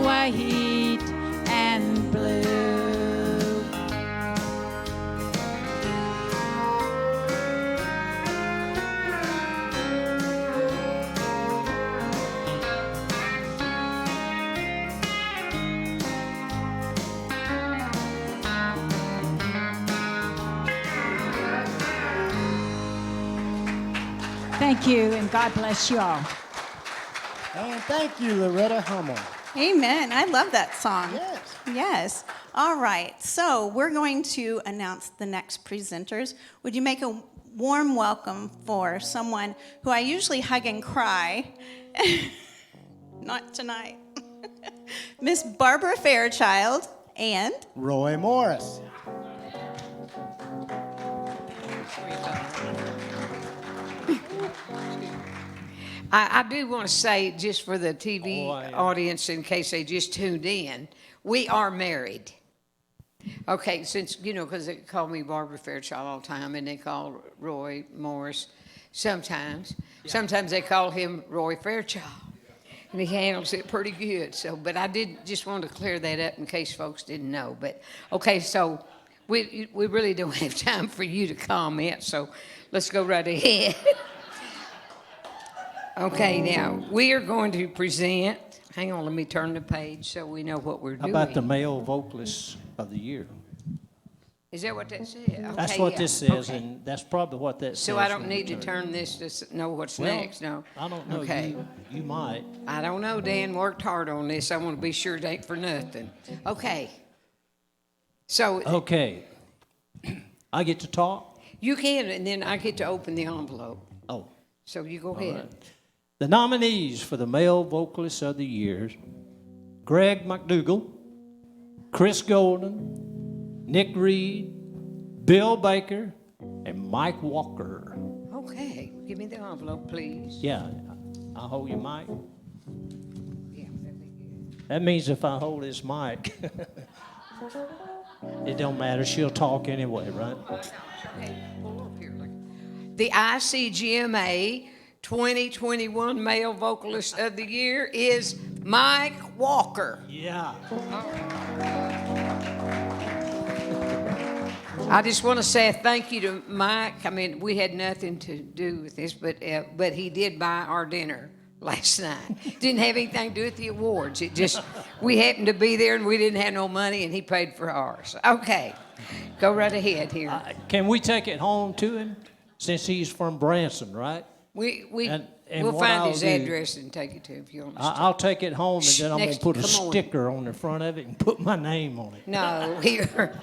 Speaker 11: white, and blue. Thank you, and God bless you all.
Speaker 10: And thank you, Loretta Hummel.
Speaker 9: Amen. I love that song.
Speaker 10: Yes.
Speaker 9: Yes. All right. So we're going to announce the next presenters. Would you make a warm welcome for someone who I usually hug and cry? Not tonight. Miss Barbara Fairchild and
Speaker 10: Roy Morris.
Speaker 3: I do want to say, just for the TV audience, in case they just tuned in, we are married. Okay, since, because they call me Barbara Fairchild all the time, and they call Roy Morris sometimes. Yeah. Sometimes they call him Roy Fairchild, and he handles it pretty good. So, but I did just want to clear that up in case folks didn't know. But, okay, so we really don't have time for you to comment, so let's go right ahead. Okay, now, we are going to present, hang on, let me turn the page so we know what we're doing.
Speaker 4: How about the male vocalist of the year?
Speaker 3: Is that what that says? Okay,
Speaker 4: That's what this says,
Speaker 3: okay.
Speaker 4: And that's probably what that says.
Speaker 3: So I don't need to turn this to know what's next, no?
Speaker 4: I don't know.
Speaker 3: Okay.
Speaker 4: You might.
Speaker 3: I don't know. Dan worked hard on this. I want to be sure it ain't for nothing. Okay. So.
Speaker 4: Okay. I get to talk?
Speaker 3: You can, and then I get to open the envelope.
Speaker 4: Oh.
Speaker 3: So you go ahead.
Speaker 4: The nominees for the Male Vocalist of the Year: Greg McDougall, Chris Golden, Nick Reed, Bill Baker, and Mike Walker.
Speaker 3: Okay, give me the envelope, please.
Speaker 4: Yeah, I'll hold your mic.
Speaker 3: Yeah, that'd be good.
Speaker 4: That means if I hold this mic, it don't matter. She'll talk anyway, right?
Speaker 3: Okay, pull up here. The ICGMA 2021 Male Vocalist of the Year is Mike Walker.
Speaker 4: Yeah.
Speaker 3: I just want to say a thank you to Mike. I mean, we had nothing to do with this, but he did buy our dinner last night. Didn't have anything to do with the awards. It just, we happened to be there and we didn't have no money and he paid for ours. Okay, go right ahead here.
Speaker 4: Can we take it home to him since he's from Branson, right?
Speaker 3: We'll
Speaker 4: what
Speaker 3: find
Speaker 4: I'll
Speaker 3: his
Speaker 4: do-
Speaker 3: address and take it to him if you want us to.
Speaker 4: I'll take it home and then I'm going
Speaker 3: Next-
Speaker 4: to put a
Speaker 3: come on.
Speaker 4: sticker on the front of it and put my name on it.
Speaker 3: No, here.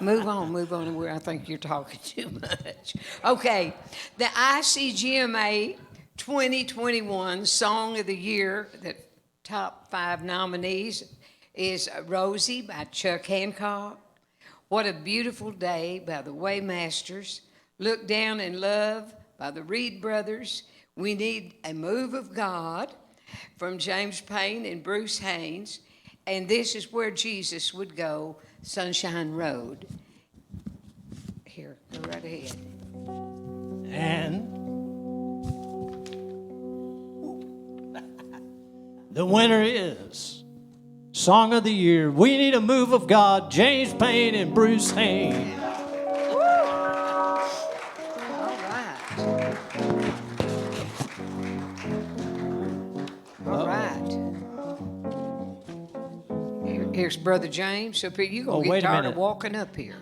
Speaker 3: Move on. Where I think you're talking too much. Okay, the ICGMA 2021 Song of the Year, the top 5 nominees is Rosie by Chuck Hancock, What a Beautiful Day by the Waymasters, Look Down in Love by the Reed Brothers, We Need a Move of God from James Payne and Bruce Haynes, and This Is Where Jesus Would Go, Sonshine Road. Here, go right ahead.
Speaker 4: And the winner is Song of the Year, We Need a Move of God, James Payne and Bruce Haynes.
Speaker 3: All right. Here's Brother James up here. You're going to
Speaker 4: wait
Speaker 3: get
Speaker 4: a
Speaker 3: tired
Speaker 4: minute.
Speaker 3: of walking up here.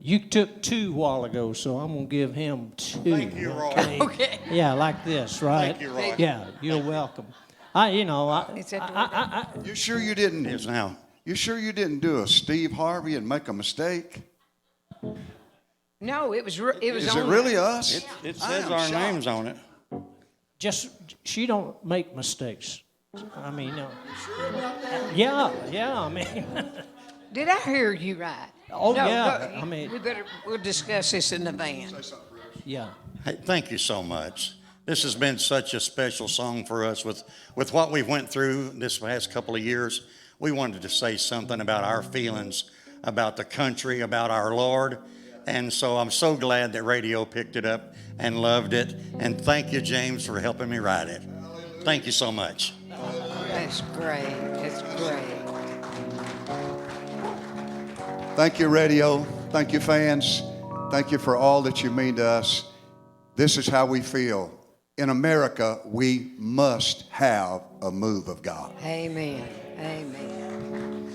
Speaker 4: You took 2 a while ago, so I'm going to give him 2.
Speaker 6: Thank you, Roy.
Speaker 3: Okay.
Speaker 4: Yeah, like this, right?
Speaker 6: Thank you, Roy.
Speaker 4: Yeah, you're welcome.
Speaker 3: It's at the
Speaker 5: You sure you didn't?
Speaker 6: It is now.
Speaker 5: You sure you didn't do a Steve Harvey and make a mistake?
Speaker 3: No, it was on
Speaker 5: Is it really us?
Speaker 6: It
Speaker 5: I
Speaker 6: says
Speaker 5: am
Speaker 6: our
Speaker 5: shocked.
Speaker 6: names on it.
Speaker 4: Just, she don't make mistakes. I mean, no. Yeah, I mean.
Speaker 3: Did I hear you right?
Speaker 4: Oh,
Speaker 3: No,
Speaker 4: yeah,
Speaker 3: go-
Speaker 4: I mean-
Speaker 3: we'll discuss this in the van.
Speaker 4: Yeah.
Speaker 6: Hey, thank you so much. This has been such a special song for us with what we went through this past couple of years. We wanted to say something about our feelings, about the country, about our Lord. And so I'm so glad that radio picked it up and loved it. And thank you, James, for helping me write it. Thank you so much.
Speaker 3: That's great. That's great.
Speaker 5: Thank you, radio. Thank you, fans. Thank you for all that you mean to us. This is how we feel. In America, we must have a move of God.
Speaker 3: Amen. Amen.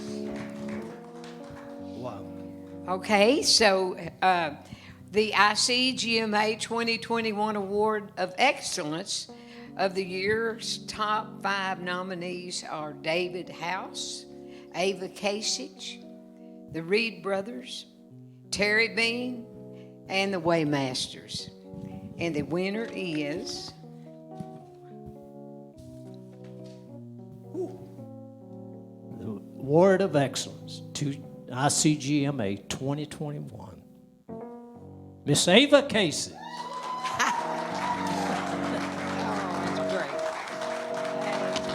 Speaker 4: Wow.
Speaker 3: Okay, so the ICGMA 2021 Award of Excellence of the Year's top 5 nominees are David House, Ava Kasich, the Reed Brothers, Terry Beene, and the Waymasters. And the winner is
Speaker 4: The Award of Excellence to ICGMA 2021. Miss Ava Kasich.
Speaker 3: that's great. That's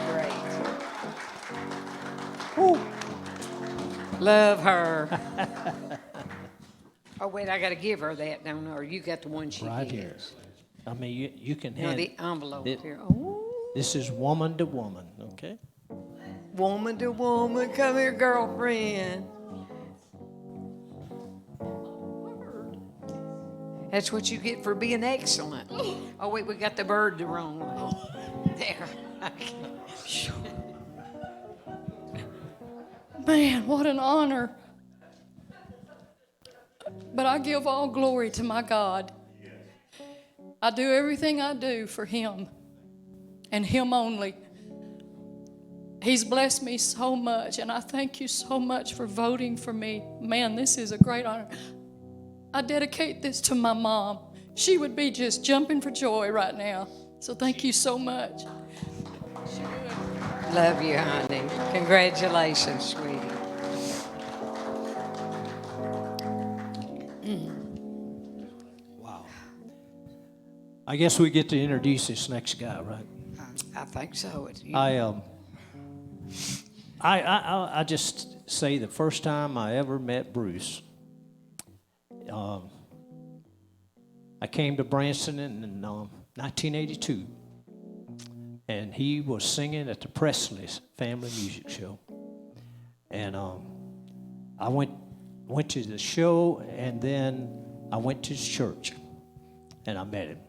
Speaker 3: great. Woo. Love her. Oh, wait, I got to give her that, don't I? Or you got the one she
Speaker 4: Right
Speaker 3: gets.
Speaker 4: here. I mean, you can
Speaker 3: No,
Speaker 4: hand
Speaker 3: the envelope
Speaker 4: it-
Speaker 3: here. Oh,
Speaker 4: This is woman to woman, okay?
Speaker 3: woman to woman, come here, girlfriend. That's what you get for being excellent. Oh, wait, we got the bird the wrong way. There. Okay.
Speaker 8: Man, what an honor. But I give all glory to my God. I do everything I do for Him and Him only. He's blessed me so much, and I thank you so much for voting for me. Man, this is a great honor. I dedicate this to my mom. she would be just jumping for joy right now. So thank you so much. She would.
Speaker 3: Love you, honey. Congratulations, sweetie.
Speaker 4: Wow. I guess we get to introduce this next guy, right?
Speaker 3: I think so.
Speaker 4: I just say the first time I ever met Bruce, I came to Branson in 1982, and he was singing at the Presley's Family Music Show, and I went to the show, and then I went to his church, and I met him.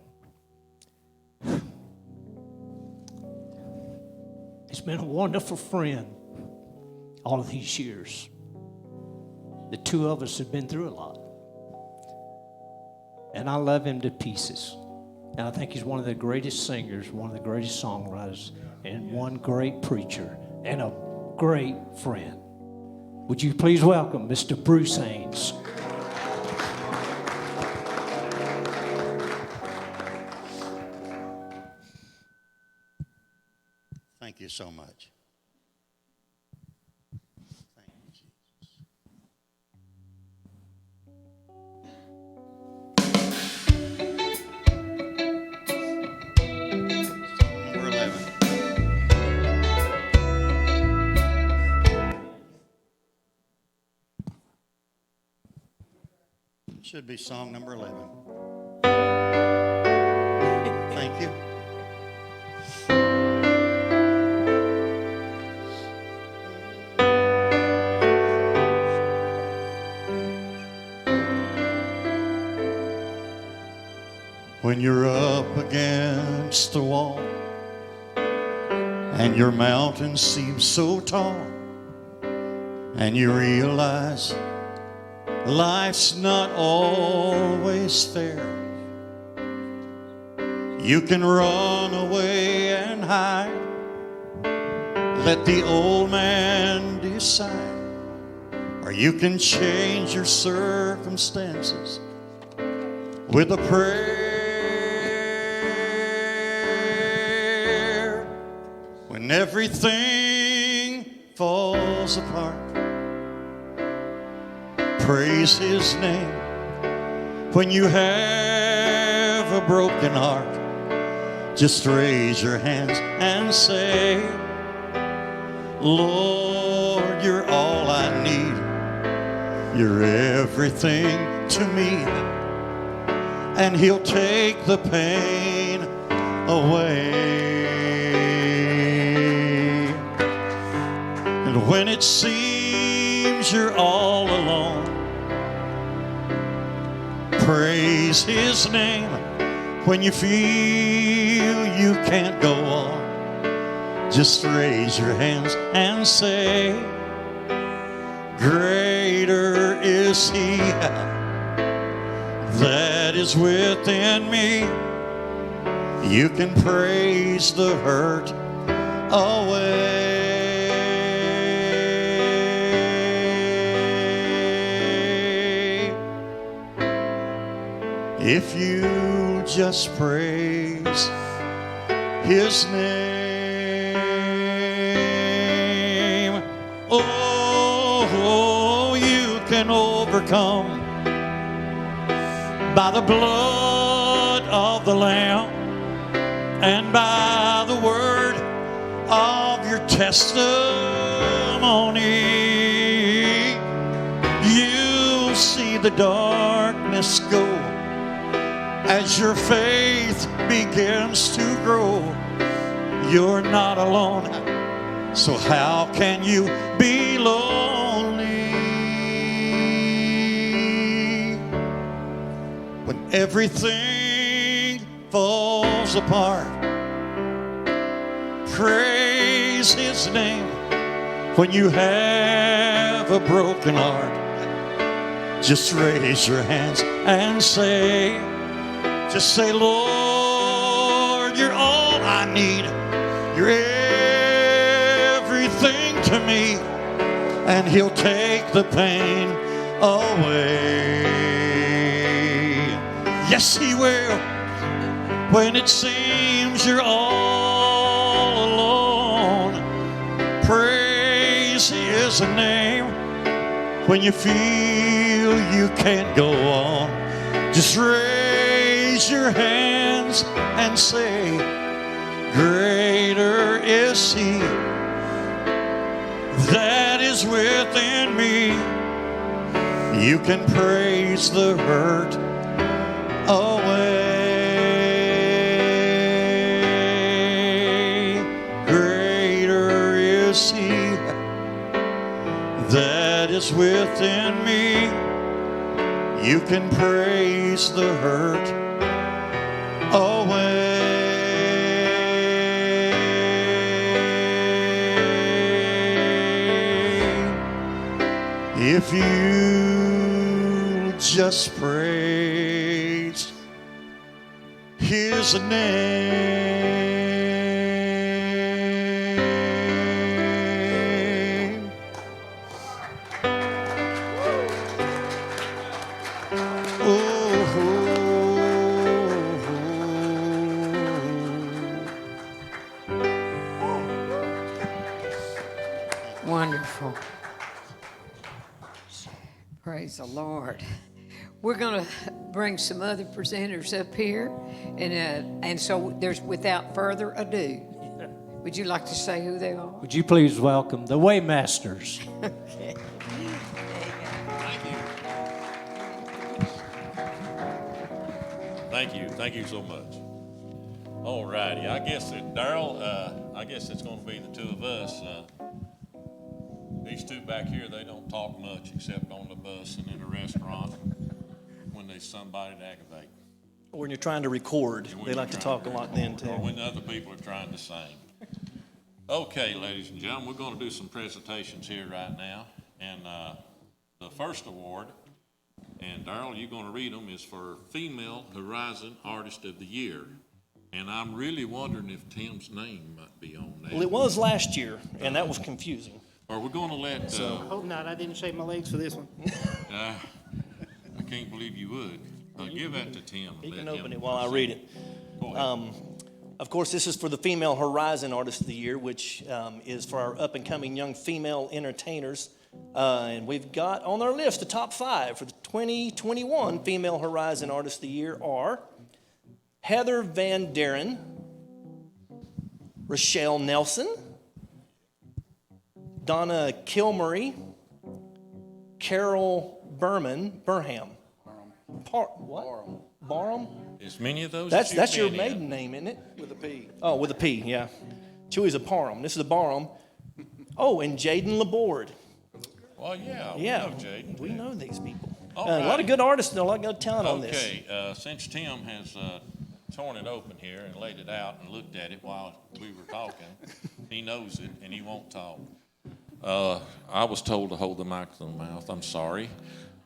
Speaker 4: He's been a wonderful friend all of these years. The two of us have been through a lot. And I love him to pieces. And I think he's one of the greatest singers, one of the greatest songwriters, and one great preacher, and a great friend. Would you please welcome Mr. Bruce Haynes?
Speaker 6: Thank you so much. Thank you, Jesus. Number 11. Should be song number 11. Thank you. When you're up against the wall and your mountain seems so tall and you realize life's not always fair, you can run away and hide, let the old man decide, or you can change your circumstances with a prayer. When everything falls apart, praise His name. When you have a broken heart, just raise your hands and say, Lord, you're all I need. You're everything to me. And He'll take the pain away. And when it seems you're all alone, praise His name. When you feel you can't go on, just raise your hands and say, greater is He that is within me. You can praise the hurt away. If you just praise His name, oh, you can overcome by the blood of the Lamb and by the word of your testimony. You'll see the darkness go as your faith begins to grow. You're not alone, so how can you be lonely? When everything falls apart, praise His name. When you have a broken heart, just raise your hands and say, just say, Lord, you're all I need. You're everything to me. And He'll take the pain away.
Speaker 4: Yes, He will. When it seems you're all alone, praise His name. When you feel you can't go on, just raise your hands and say, greater is He that is within me. You can praise the hurt away. Greater is He that is within me. You can praise the hurt away. If you just praise His name.
Speaker 3: Wonderful. Praise the Lord. We're going to bring some other presenters up here, and so there's without further ado. Would you like to say who they are?
Speaker 4: Would you please welcome the Waymasters?
Speaker 3: Okay.
Speaker 12: Thank you so much. All righty, I guess that Darrell, I guess it's going to be the two of us. These two back here, they don't talk much except on the bus and in a restaurant when there's somebody to aggravate.
Speaker 7: Or when you're trying to record,
Speaker 12: And when
Speaker 7: they
Speaker 12: you're
Speaker 7: like to
Speaker 12: trying
Speaker 7: talk a lot then too.
Speaker 12: Or when other people are trying to sing. Okay, ladies and gentlemen, we're going to do some presentations here right now. And the first award, and Darrell, you're going to read them, is for Female Horizon Artist of the Year. And I'm really wondering if Tim's name might be on that.
Speaker 7: Well, it was last year, and that was confusing.
Speaker 12: Or we're going to let...
Speaker 13: Hope not. I didn't shave my legs for this one.
Speaker 12: I can't believe you would. Give that to Tim.
Speaker 7: You can open it while I read it.
Speaker 12: Go ahead.
Speaker 7: Of course, this is for the Female Horizon Artist of the Year, which is for our up-and-coming young female entertainers. And we've got on our list the top 5 for the 2021 Female Horizon Artist of the Year are Heather Van Deren, Rochelle Nelson, Donna Kilmurray, Carol Burham. Barham?
Speaker 12: As many of those
Speaker 7: That's your
Speaker 12: been
Speaker 7: maiden
Speaker 12: in.
Speaker 7: name, isn't it?
Speaker 13: With a P.
Speaker 7: Oh, with a P, yeah. Chewy's a Parham. This is a Barham. Oh, and Jaden Laborde.
Speaker 12: Well, yeah.
Speaker 7: Yeah,
Speaker 12: We know Jaden.
Speaker 7: we know these people.
Speaker 12: All
Speaker 7: A lot
Speaker 12: righty.
Speaker 7: of good artists and a lot of good talent on this.
Speaker 12: Okay, since Tim has torn it open here and laid it out and looked at it while we were talking, he knows it and he won't talk. I was told to hold the mic to the mouth. I'm sorry.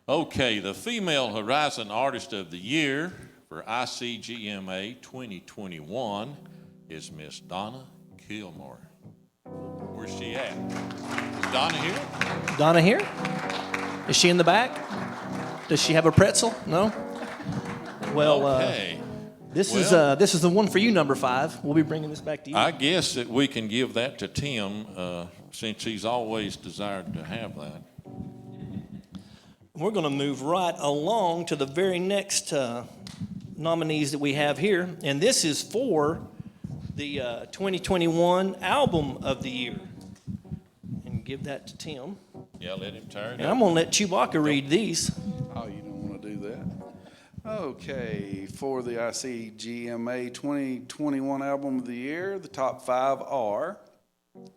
Speaker 12: Okay, the Female Horizon Artist of the Year for ICGMA 2021 is Miss Donna Kilmore. Where's she at? Is Donna here?
Speaker 7: Donna here? Is she in the back? Does she have a pretzel? No? Well,
Speaker 12: Okay.
Speaker 7: this is the one for you, number 5. We'll be bringing this back to you.
Speaker 12: I guess that we can give that to Tim since he's always desired to have that.
Speaker 7: We're going to move right along to the very next nominees that we have here, and this is for the 2021 Album of the Year. And give that to Tim.
Speaker 12: Yeah, let him tear it
Speaker 7: And
Speaker 12: up.
Speaker 7: I'm going to let Chewbacca read these.
Speaker 13: Oh, you don't want to do that. Okay, for the ICGMA 2021 Album of the Year, the top 5 are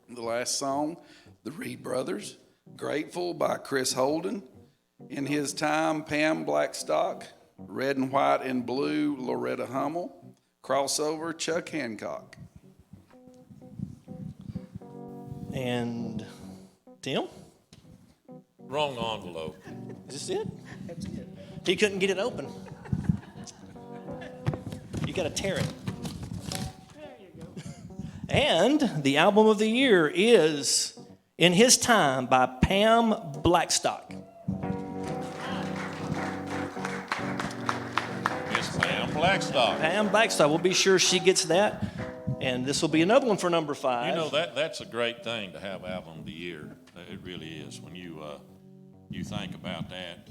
Speaker 13: the last song, The Reed Brothers, Grateful by Chris Holden, In His Time, Pam Blackstock, Red and White and Blue, Loretta Hummel, Crossover, Chuck Hancock.
Speaker 7: And Tim?
Speaker 12: Wrong envelope.
Speaker 7: Is this it? That's it. He couldn't get it open. You got to tear it. There you go. And the album of the year is In His Time by Pam Blackstock.
Speaker 12: Miss Pam. Blackstock.
Speaker 7: Pam Blackstock. We'll be sure she gets that. And this will be another one for number 5.
Speaker 12: You know, that's a great thing to have Album of the Year. It really is. When you think about that,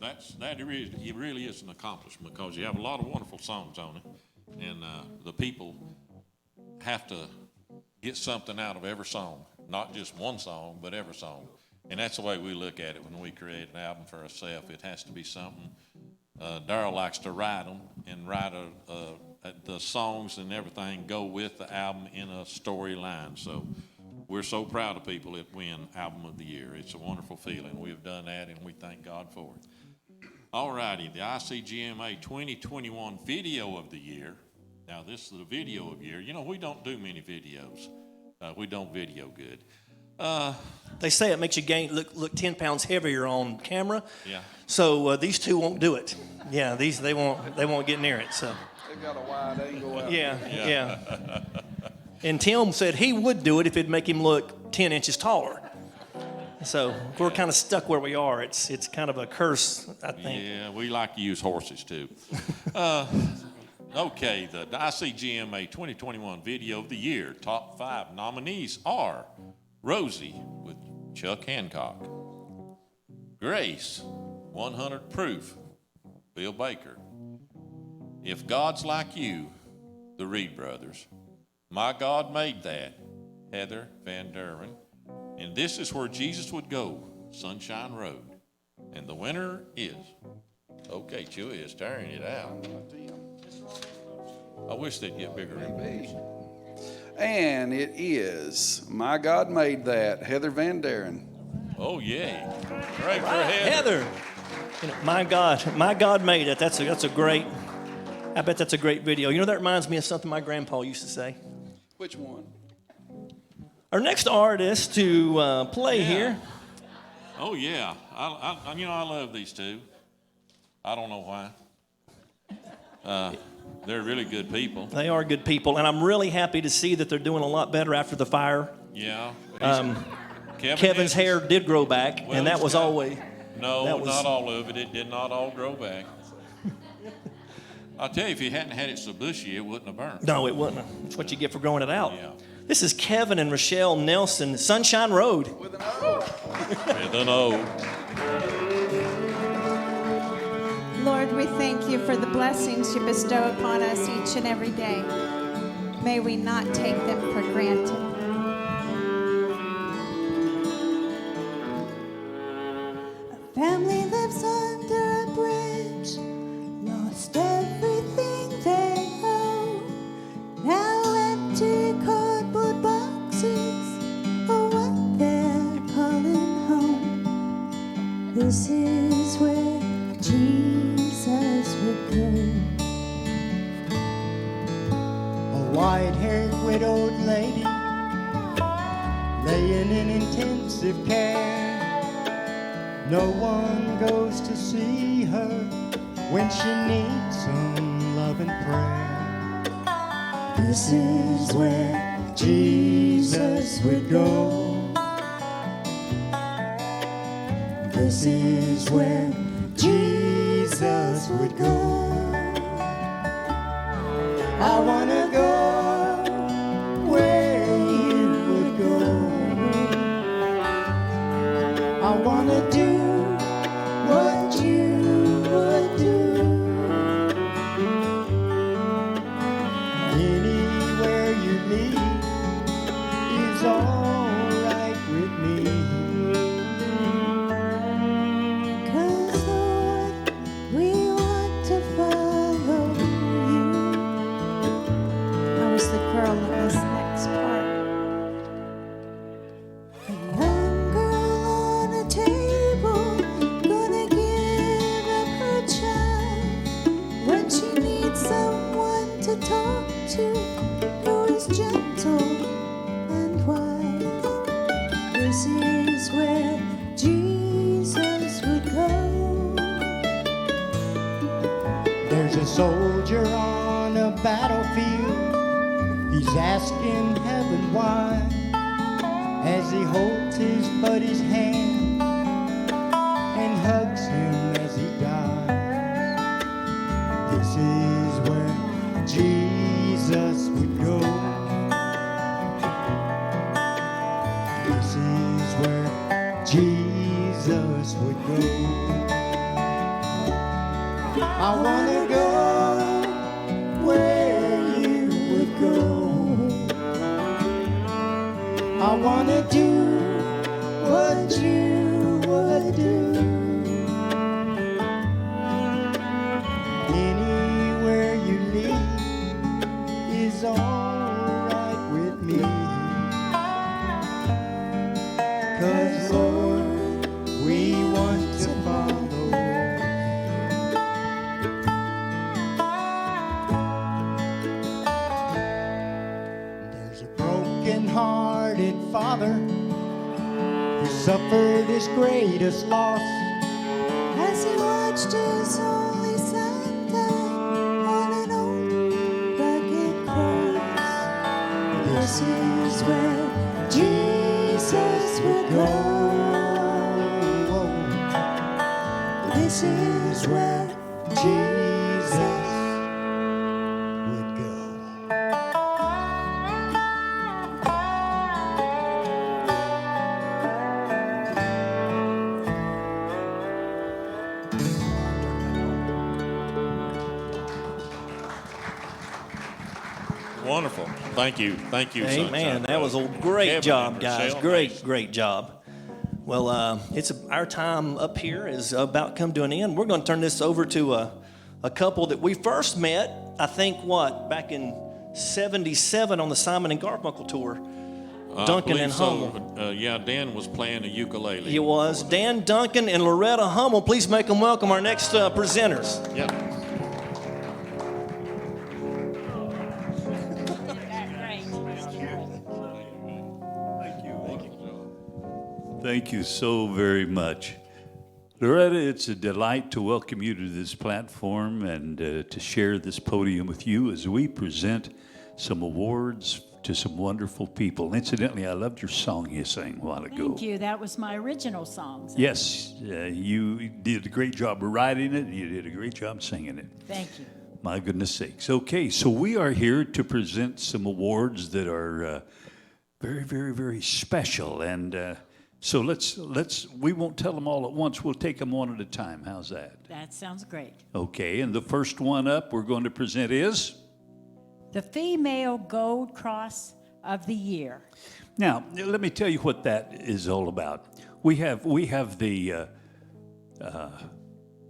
Speaker 12: it really is an accomplishment because you have a lot of wonderful songs on it, and the people have to get something out of every song, not just one song, but every song. And that's the way we look at it when we create an album for ourselves. It has to be something. Darryl likes to write them and write the songs and everything go with the album in a storyline. So we're so proud of people that win Album of the Year. It's a wonderful feeling. We've done that, and we thank God for it. All righty, the ICGMA 2021 Video of the Year. Now, this is the video of the year. You know, we don't do many videos. We don't video good.
Speaker 7: They say it makes you look 10 pounds heavier on camera.
Speaker 12: Yeah.
Speaker 7: So these two won't do it. Yeah, they won't get near it. So.
Speaker 13: They got a wide angle out.
Speaker 7: Yeah. And Tim said he would do it if it'd make him look 10 inches taller. So we're kind of stuck where we are. It's kind of a curse, I think.
Speaker 12: Yeah, we like to use horses too. Okay, the ICGMA 2021 Video of the Year. Top 5 nominees are Rosie with Chuck Hancock, Grace, 100 Proof, Bill Baker, If God's Like You, the Reed Brothers, My God Made That, Heather Van Derwen, and This Is Where Jesus Would Go, Sonshine Road. And the winner is, okay, Chewy is tearing it out. I wish they'd get bigger than me.
Speaker 13: And it is My God Made That, Heather Van Derwen.
Speaker 12: Oh, yay. Great for Heather.
Speaker 7: You know, my God made it. That's a great, I bet that's a great video. You know, that reminds me of something my grandpa used to say.
Speaker 13: Which one?
Speaker 12: Our next artist to play here.
Speaker 6: Oh, yeah. I love these two. I don't know why. They're really good people.
Speaker 7: They are good people, and I'm really happy to see that they're doing a lot better after the fire.
Speaker 6: Yeah.
Speaker 7: Kevin's hair did grow back, and that was always...
Speaker 6: No, not all of it. It did not all grow back. I'll tell you, if you hadn't had it so bushy, it wouldn't have burned.
Speaker 7: No, it wouldn't. That's what you get for growing it out.
Speaker 6: Yeah.
Speaker 7: This is Kevin and Rochelle Nelson, Sonshine Road.
Speaker 13: With an O.
Speaker 6: With an O.
Speaker 9: Lord, we thank you for the blessings you bestow upon us each and every day. May we not take them for granted. A family lives under a bridge, lost everything they own. Now empty cardboard boxes are what they're calling home. This is where Jesus would go.
Speaker 10: A white-haired widowed lady laying in intensive care. No one goes to see her when she needs some love and prayer. This is where Jesus would go. This is where Jesus would go. I want to go where you would go. I want to do what you would do. Anywhere you lead is all right with me. 'Cause Lord, we want to follow you. I was the girl in this next part. A young girl on a table, gonna give up her child when she needs someone to talk to who is gentle and wise. This is where Jesus would go. There's a soldier on a battlefield. He's asking heaven why, as he holds his buddy's hand and hugs him as he dies. Jesus would go. I want to go where you would go. I want to do what you would do. Anywhere you lead is all right with me. 'Cause Lord, we want to follow. There's a broken-hearted father who suffered his greatest loss as he watched his only son die on an old rugged cross. This is where Jesus would go. This is where Jesus would go.
Speaker 12: Wonderful. Thank you. Thank you, Sonshine
Speaker 7: Amen. That was a
Speaker 12: Brothers.
Speaker 7: great
Speaker 12: Kevin
Speaker 7: job,
Speaker 12: and
Speaker 7: guys.
Speaker 12: Michelle
Speaker 7: Great,
Speaker 12: Mason.
Speaker 7: great job. Well, our time up here is about come to an end. We're going to turn this over to a couple that we first met, I think, back in 77 on the Simon and Garfunkel tour. Duncan and Hummel.
Speaker 12: Yeah, Dan was playing the ukulele.
Speaker 7: He was. Dan, Duncan, and Loretta Hummel. Please make them welcome our next presenters.
Speaker 12: Yep.
Speaker 1: Thank you so very much. Loretta, it's a delight to welcome you to this platform and to share this podium with you as we present some awards to some wonderful people. Incidentally, I loved your song you sang a while ago.
Speaker 11: Thank you. That was my original song. So
Speaker 1: Yes, you did a great job of writing it. You did a great job singing it.
Speaker 11: thank you.
Speaker 1: My goodness sakes. Okay, so we are here to present some awards that are very, very, very special. And so we won't tell them all at once. We'll take them one at a time. How's that?
Speaker 11: That sounds great.
Speaker 1: Okay, and the first one up we're going to present is?
Speaker 11: The Female Gold Cross of the Year.
Speaker 1: Now, let me tell you what that is all about. We have the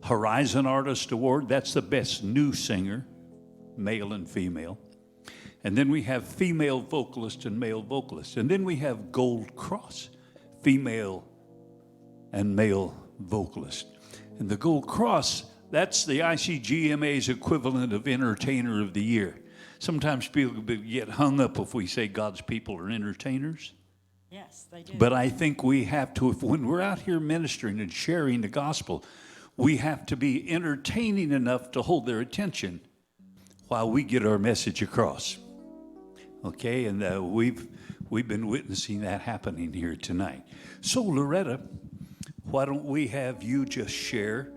Speaker 1: Horizon Artist Award. That's the best new singer, male and female. And then we have female vocalist and male vocalist. And then we have Gold Cross, female and male vocalist. And the Gold Cross, that's the ICGMA's equivalent of Entertainer of the Year. Sometimes people get hung up if we say God's people are entertainers.
Speaker 11: Yes, they do.
Speaker 1: But I think we have to, when we're out here ministering and sharing the gospel, we have to be entertaining enough to hold their attention while we get our message across. Okay, and we've been witnessing that happening here tonight. So Loretta, why don't we have you just share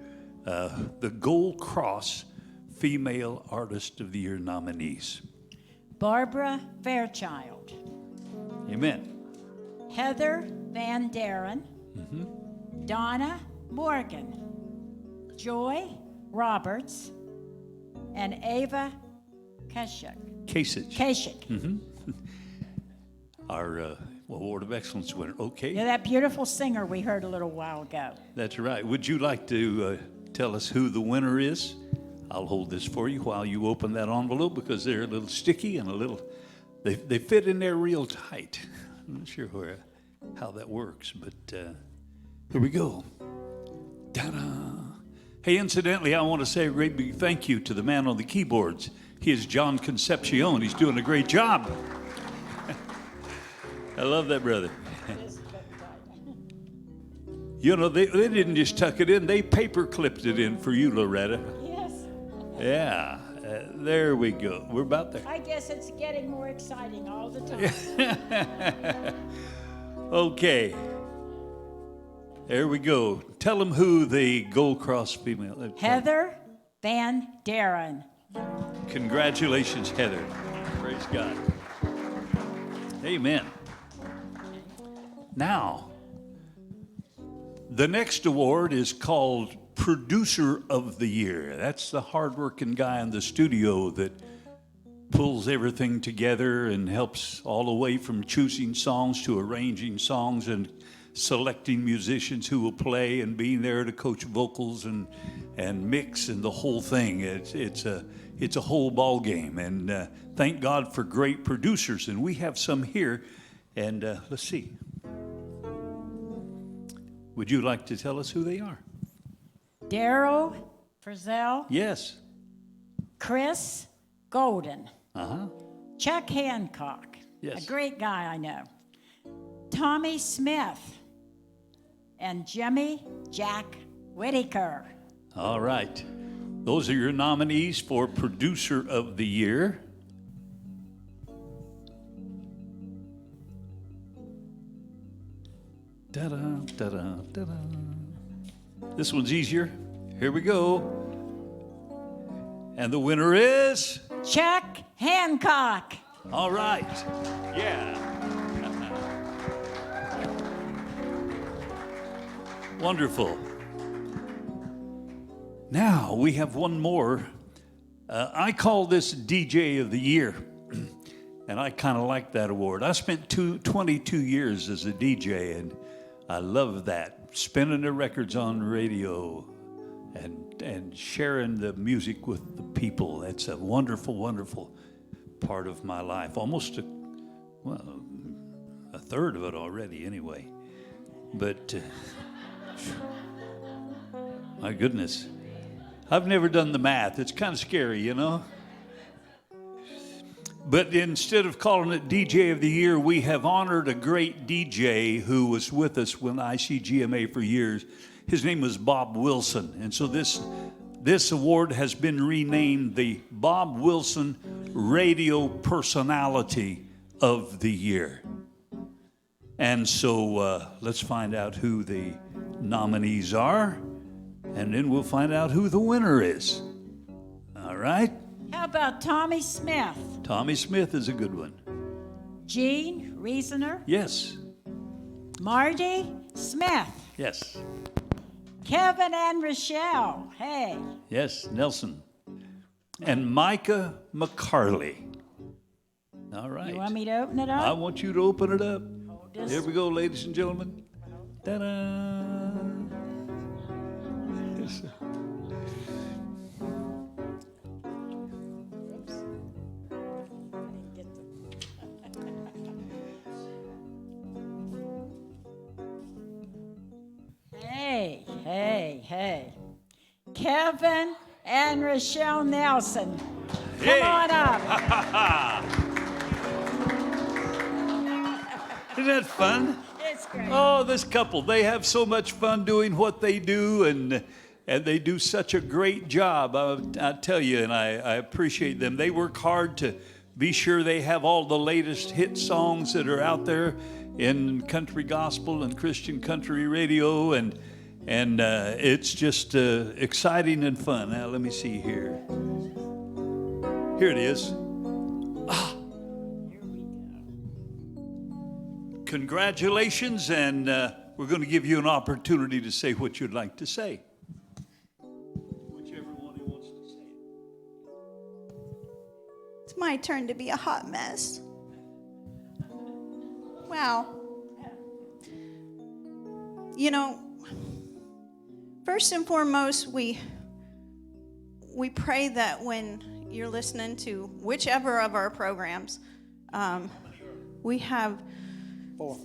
Speaker 1: the Gold Cross Female Artist of the Year nominees.
Speaker 11: Barbara Fairchild.
Speaker 1: Amen.
Speaker 11: Heather Van Daren. Donna Morgan. Joy Roberts. And Ava Kasich.
Speaker 1: Kasich. Our Award of Excellence winner. Okay.
Speaker 11: Yeah, that beautiful singer we heard a little while ago.
Speaker 1: That's right. Would you like to tell us who the winner is? I'll hold this for you while you open that envelope because they're a little sticky and they fit in there real tight. I'm not sure how that works, but here we go. Ta-da. Hey, incidentally, I want to say a great big thank you to the man on the keyboards. He is John Concepcion. He's doing a great job. I love that brother. You know, they didn't just tuck it in. They paper clipped it in for you, Loretta.
Speaker 11: Yes.
Speaker 1: Yeah, there we go. We're about there.
Speaker 11: I guess it's getting more exciting all the time.
Speaker 1: Okay. There we go. Tell them who the Gold Cross female.
Speaker 11: Heather Van Daren.
Speaker 1: Congratulations, Heather. Praise God. Amen. Now, The next award is called Producer of the Year. That's the hardworking guy in the studio that pulls everything together and helps all the way from choosing songs to arranging songs and selecting musicians who will play and being there to coach vocals and mix and the whole thing. It's a whole ball game, and thank God for great producers. And we have some here, and let's see. Would you like to tell us who they are?
Speaker 11: Daryl Frizzell,
Speaker 1: Yes.
Speaker 11: Chris Golden,
Speaker 1: Uh-huh.
Speaker 11: Chuck Hancock,
Speaker 1: Yes.
Speaker 11: a great guy I know, Tommy Smith, and Jimmy Jack Whitaker.
Speaker 1: All right. Those are your nominees for Producer of the Year. Da-da, da-da, da-da. This one's easier. Here we go. And the winner is?
Speaker 11: Chuck Hancock.
Speaker 1: All right. Yeah. Wonderful. Now we have one more. I call this DJ of the Year, and I kind of like that award. I spent 22 years as a DJ, and I love that, spinning the records on radio and sharing the music with the people. That's a wonderful, wonderful part of my life. Almost a third of it already anyway. But my goodness. I've never done the math. It's kind of scary, you know. But instead of calling it DJ of the Year, we have honored a great DJ who was with us when ICGMA for years. His name was Bob Wilson. And so this award has been renamed the Bob Wilson Radio Personality of the Year. And so let's find out who the nominees are. And then we'll find out who the winner is. All right?
Speaker 11: How about Tommy Smith?
Speaker 1: Tommy Smith is a good one.
Speaker 11: Gene Reasoner?
Speaker 1: Yes.
Speaker 11: Marty Smith?
Speaker 1: Yes.
Speaker 11: Kevin and Rochelle? Hey.
Speaker 1: Yes, Nelson. And Micah McCarley. All right.
Speaker 11: You want me to open it up?
Speaker 1: I want you to open it up.
Speaker 11: this.
Speaker 1: Here we go, ladies and gentlemen. Ta-da! Yes, sir.
Speaker 11: Hey. Kevin and Rochelle Nelson. Come
Speaker 1: Hey.
Speaker 11: on up.
Speaker 1: Isn't that fun?
Speaker 11: It's great.
Speaker 1: Oh, this couple, they have so much fun doing what they do, and they do such a great job. I tell you, and I appreciate them. They work hard to be sure they have all the latest hit songs that are out there in country gospel and Christian country radio, and it's just exciting and fun. Now, let me see here. Here it is. Congratulations, and we're going to give you an opportunity to say what you'd like to say. Whichever one who wants to say it.
Speaker 9: It's my turn to be a hot mess. Wow. You know, first and foremost, we pray that when you're listening to whichever of our programs, we have
Speaker 10: 4.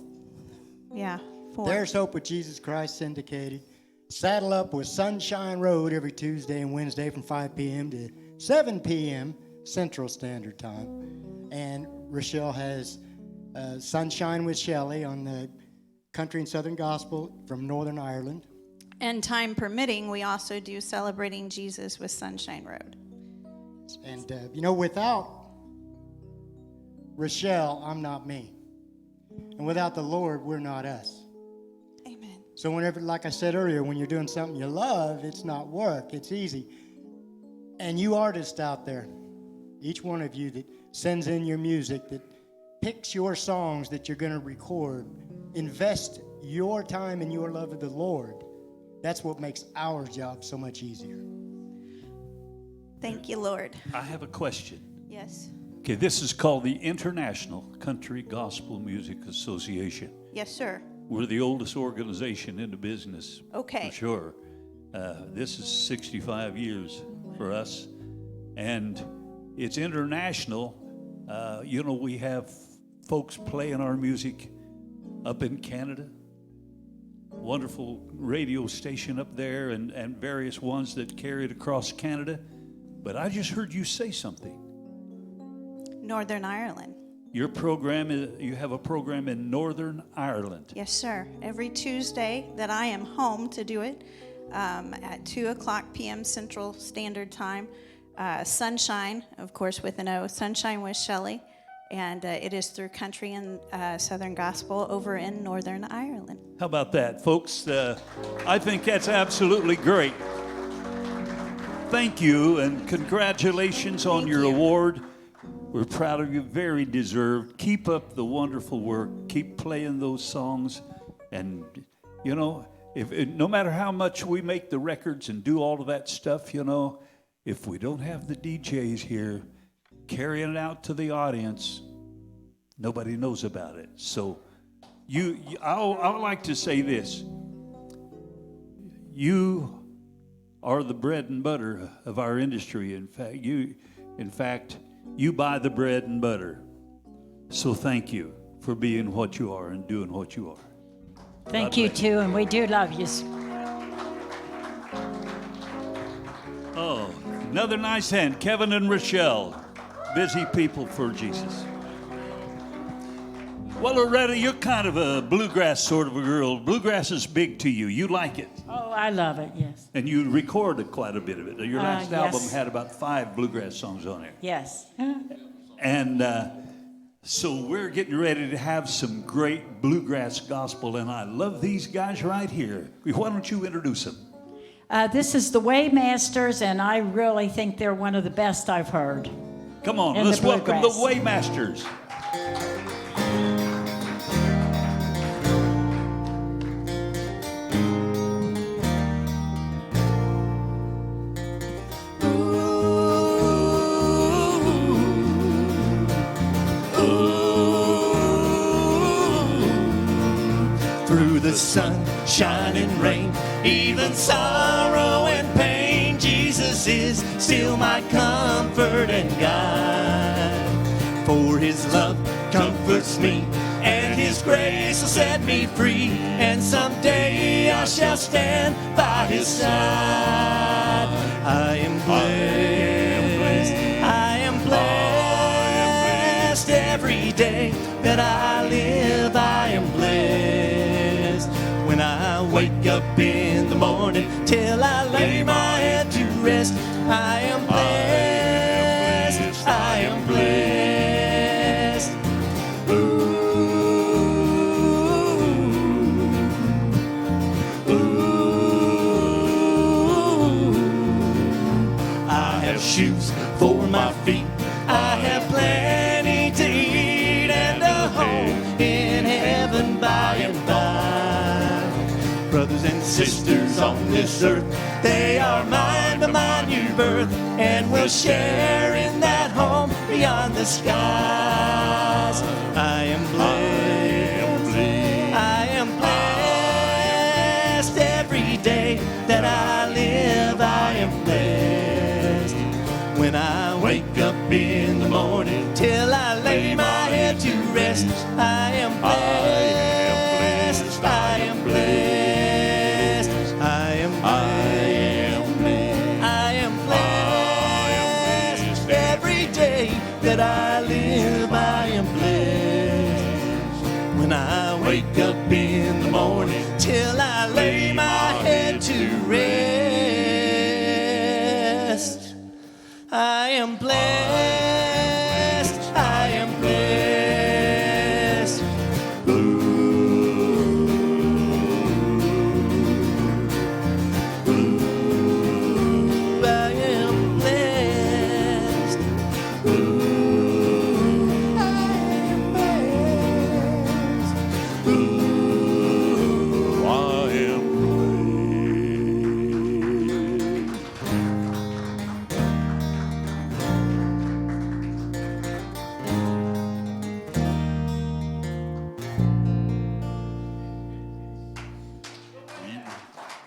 Speaker 9: Yeah, 4.
Speaker 10: There's Hope with Jesus Christ syndicated. Saddle Up with Sonshine Road every Tuesday and Wednesday from 5 p.m. to 7 p.m. Central Standard Time. And Rochelle has Sunshine with Shelley on the Country and Southern Gospel from Northern Ireland.
Speaker 9: And time permitting, we also do Celebrating Jesus with Sonshine Road.
Speaker 10: And, without Rochelle, I'm not me. And without the Lord, we're not us.
Speaker 9: Amen.
Speaker 10: So whenever, like I said earlier, when you're doing something you love, it's not work, it's easy. And you artists out there, each one of you that sends in your music, that picks your songs that you're going to record, invest your time and your love of the Lord, that's what makes our job so much easier.
Speaker 9: Thank you, Lord.
Speaker 1: I have a question.
Speaker 9: Yes.
Speaker 1: Okay, this is called the International Country Gospel Music Association.
Speaker 9: Yes, sir.
Speaker 1: We're the oldest organization in the business.
Speaker 9: Okay.
Speaker 1: For sure. This is 65 years for us. And it's international. We have folks playing our music up in Canada. Wonderful radio station up there and various ones that carry it across Canada. But I just heard you say something.
Speaker 9: Northern Ireland.
Speaker 1: Your program you have a program in Northern Ireland.
Speaker 9: Yes, sir. Every Tuesday that I am home to do it at 2:00 p.m. Central Standard Time. Sonshine, of course, with an O. Sonshine with Shelley. And it is through country and Southern gospel over in Northern Ireland.
Speaker 1: How about that, folks? I think that's absolutely great. Thank you, and congratulations on your award. We're proud of you, very deserved. Keep up the wonderful work. Keep playing those songs. And, no matter how much we make the records and do all of that stuff, if we don't have the DJs here carrying it out to the audience, nobody knows about it. So I would like to say this. You are the bread and butter of our industry. In fact, you buy the bread and butter. So thank you for being what you are and doing what you are.
Speaker 11: Thank you, too, and we do love you.
Speaker 1: Oh, another nice hand. Kevin and Rochelle, busy people for Jesus. Well, Loretta, you're kind of a bluegrass sort of a girl. Bluegrass is big to you. You like it.
Speaker 11: Oh, I love it, yes.
Speaker 1: And you recorded quite a bit of it. Your last
Speaker 11: yes.
Speaker 1: album had about 5 bluegrass songs on there.
Speaker 11: Yes.
Speaker 1: And so we're getting ready to have some great bluegrass gospel, and I love these guys right here. Why don't you introduce them?
Speaker 11: This is the Waymasters, and I really think they're one of the best I've heard.
Speaker 1: Come on, let's welcome the Waymasters.
Speaker 4: Through the sunshine and rain, even sorrow and pain, Jesus is still my comfort and guide. For his love comforts me, and his grace will set me free, and someday I shall stand by his side. I am blessed, I am blessed every day that I live. I am blessed when I wake up in the morning till I lay my head to rest. I am blessed, I am blessed. Ooh, ooh. I have shoes for my feet, I have plenty to eat, and a home in heaven by and by. Brothers and sisters on this earth, they are mine by my new birth, and we'll share in that home beyond the skies. I am blessed, I am blessed every day that I live. I am blessed when I wake up in the morning till I lay my head to rest. I am blessed, I am blessed. I am blessed every day that I live. I am blessed when I wake up in the morning till I lay my head to rest. I am blessed, I am blessed.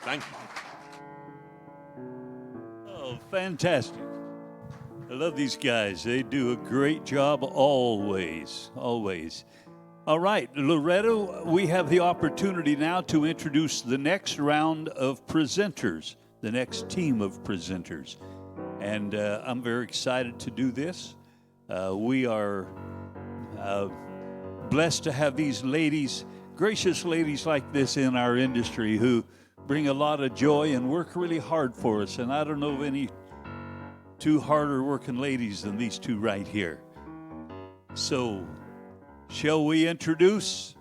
Speaker 12: Thank you.
Speaker 1: Oh, fantastic. I love these guys. They do a great job always, always. All right, Loretta, we have the opportunity now to introduce the next round of presenters, the next team of presenters. And I'm very excited to do this. We are blessed to have these ladies, gracious ladies like this in our industry who bring a lot of joy and work really hard for us. And I don't know of any two harder working ladies than these two right here. So, shall we introduce?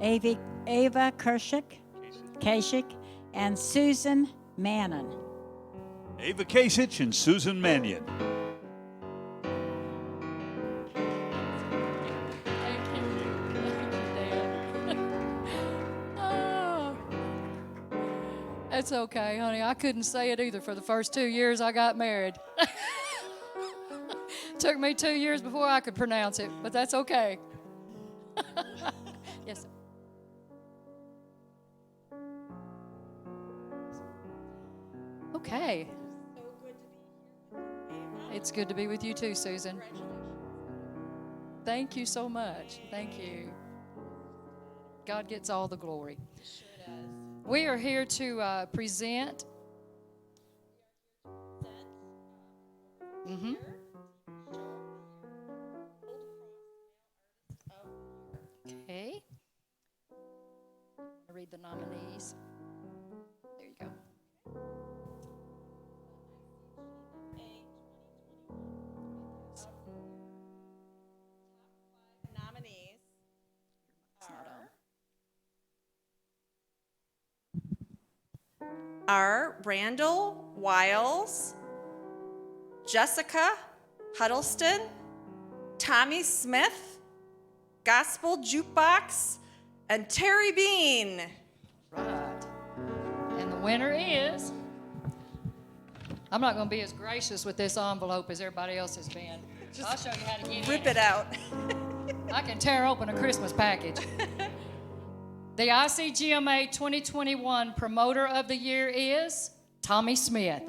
Speaker 11: Ava Kasich and Susan Mannon.
Speaker 1: Ava Kasich and Susan Mannion.
Speaker 8: Thank you. Thank you, Dad. Oh. It's okay, honey. I couldn't say it either for the first 2 years I got married. Took me 2 years before I could pronounce it, but that's okay. Yes, sir. Okay. It's good to be with you too, Susan. Thank you so much. Thank you. God gets all the glory. We are here to present. Mm-hmm. Okay. I'll read the nominees. There you go.
Speaker 9: Nominees are Randall Wiles, Jessica Huddleston, Tommy Smith, Gospel Jukebox, and Terry Beene.
Speaker 8: Right. And the winner is, I'm not going to be as gracious with this envelope as everybody else has been. I'll show you how to get
Speaker 9: Rip
Speaker 8: in
Speaker 9: it out.
Speaker 8: I can tear open a Christmas package. The ICGMA 2021 Promoter of the Year is Tommy Smith.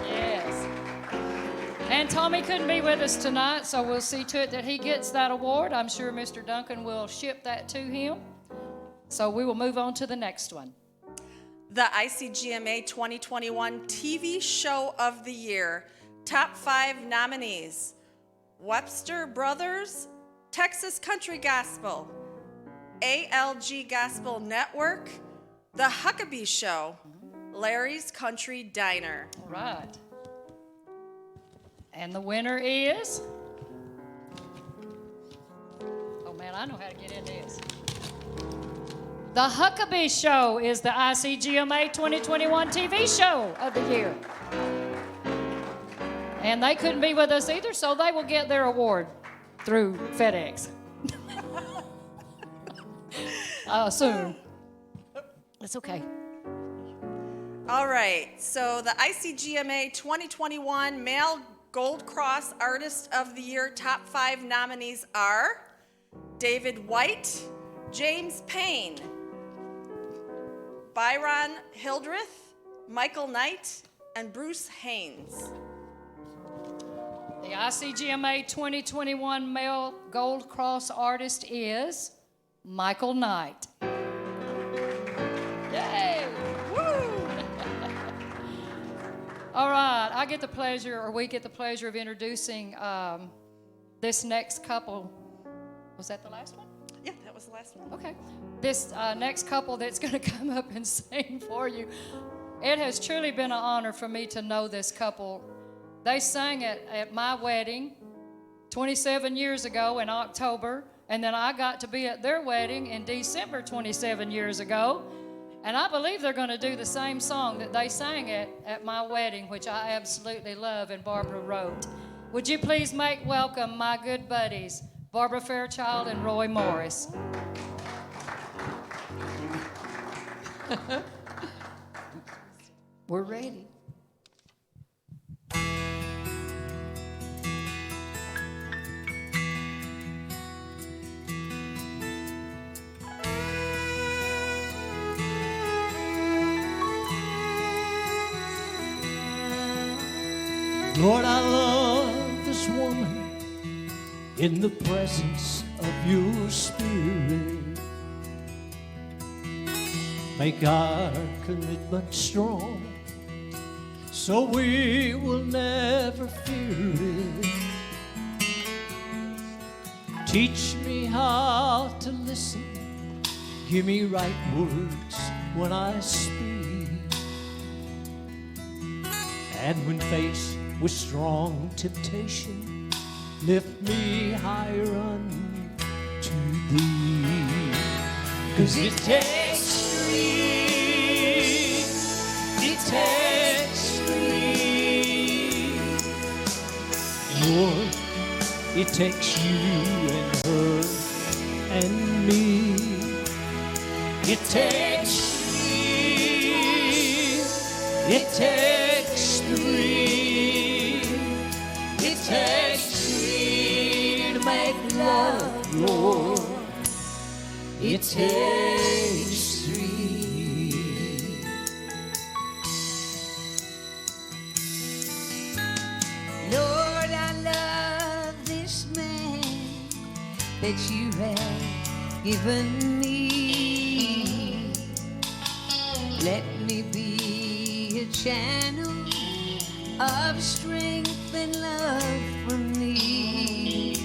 Speaker 8: Yes. And Tommy couldn't be with us tonight, so we'll see to it that he gets that award. I'm sure Mr. Duncan will ship that to him. So we will move on to the next one.
Speaker 9: The ICGMA 2021 TV Show of the Year. Top 5 nominees: Webster Brothers, Texas Country Gospel, ALG Gospel Network, The Huckabee Show, Larry's Country Diner.
Speaker 8: All right. And the winner is, oh man, I know how to get in this. The Huckabee Show is the ICGMA 2021 TV Show of the Year. And they couldn't be with us either, so they will get their award through FedEx. Soon. It's okay.
Speaker 9: All right, so the ICGMA 2021 Male Gold Cross Artist of the Year top 5 nominees are David White, James Payne, Byron Hildreth, Michael Knight, and Bruce Haynes.
Speaker 8: The ICGMA 2021 Male Gold Cross Artist is Michael Knight. Yay! Woo! All right, we get the pleasure of introducing this next couple. Was that the last one?
Speaker 9: Yeah, that was the last one.
Speaker 8: Okay. This next couple that's going to come up and sing for you. It has truly been an honor for me to know this couple. They sang at my wedding 27 years ago in October, and then I got to be at their wedding in December 27 years ago. And I believe they're going to do the same song that they sang at my wedding, which I absolutely love, and Barbara wrote. Would you please make welcome my good buddies, Barbara Fairchild and Roy Morris.
Speaker 3: We're ready.
Speaker 4: Lord, I love this woman in the presence of your Spirit. Make our commitment strong, so we will never fear it. Teach me how to listen, give me right words when I speak. And when faced with strong temptation, lift me higher unto thee. 'Cause it takes three, it takes three. Lord, it takes you and her and me. It takes three, it takes three, it takes three to make love, Lord. It takes three.
Speaker 3: Lord, I love this man that you have given me. Let me be a channel of strength and love for me.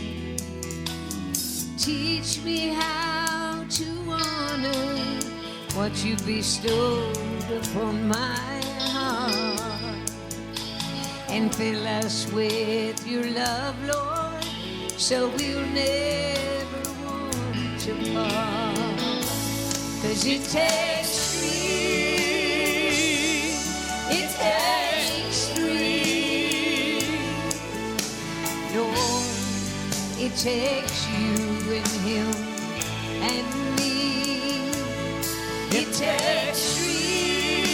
Speaker 3: Teach me how to honor what you bestowed upon my heart, and fill us with your love, Lord, so we'll never want to part. 'Cause it takes three, it takes three. Lord, it takes you and him and me. It takes three,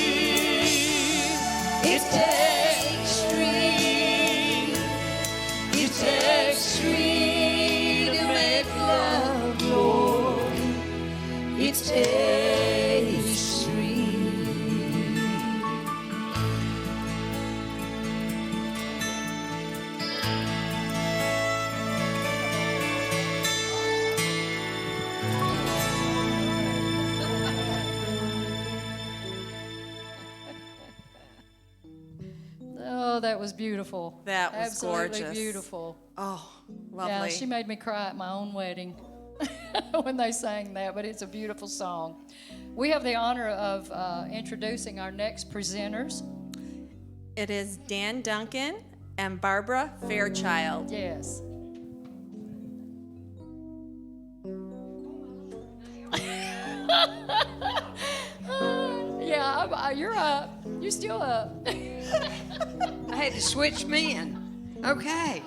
Speaker 3: it takes three, it takes three to make love, Lord. It takes three.
Speaker 8: Oh, that was beautiful.
Speaker 14: That was
Speaker 8: Absolutely
Speaker 14: gorgeous.
Speaker 8: beautiful.
Speaker 14: Oh, lovely.
Speaker 8: Yeah, she made me cry at my own wedding when they sang that, but it's a beautiful song. We have the honor of introducing our next presenters.
Speaker 14: It is Dan Duncan and Barbara Fairchild.
Speaker 8: Yes. Yeah, you're up. You're still up.
Speaker 3: I had to switch men. Okay.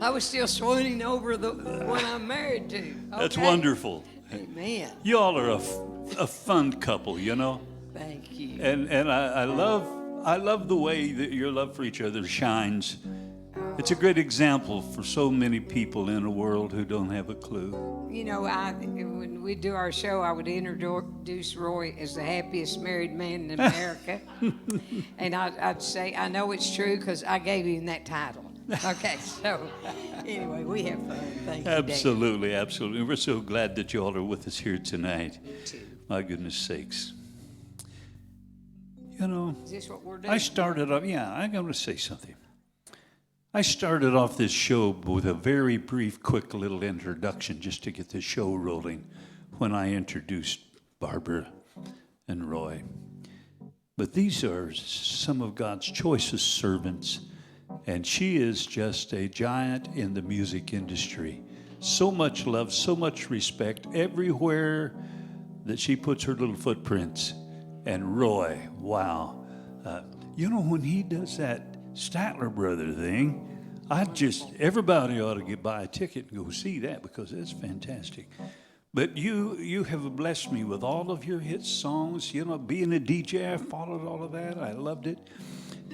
Speaker 3: I was still swooning over the one I'm married to. Okay.
Speaker 1: That's wonderful.
Speaker 3: Amen.
Speaker 1: You all are a fun couple, you know.
Speaker 3: Thank you.
Speaker 1: And I love the way that your love for each other shines. It's a great example for so many people in a world who don't have a clue.
Speaker 3: You know, when we do our show, I would introduce Roy as the happiest married man in America. And I'd say, I know it's true because I gave him that title. Okay, so anyway, we have fun. Thank you,
Speaker 1: Absolutely, Dan. Absolutely. We're so glad that you all are with us here tonight.
Speaker 3: Me too.
Speaker 1: My goodness sakes. You know,
Speaker 3: Is this what we're doing?
Speaker 1: I started off, I'm going to say something. I started off this show with a very brief, quick little introduction just to get the show rolling when I introduced Barbara and Roy. But these are some of God's choicest servants, and she is just a giant in the music industry. So much love, so much respect everywhere that she puts her little footprints. And Roy, wow. You know, when he does that Statler Brother thing, everybody ought to buy a ticket and go see that because it's fantastic. But you have blessed me with all of your hit songs. You know, being a DJ, I followed all of that. I loved it.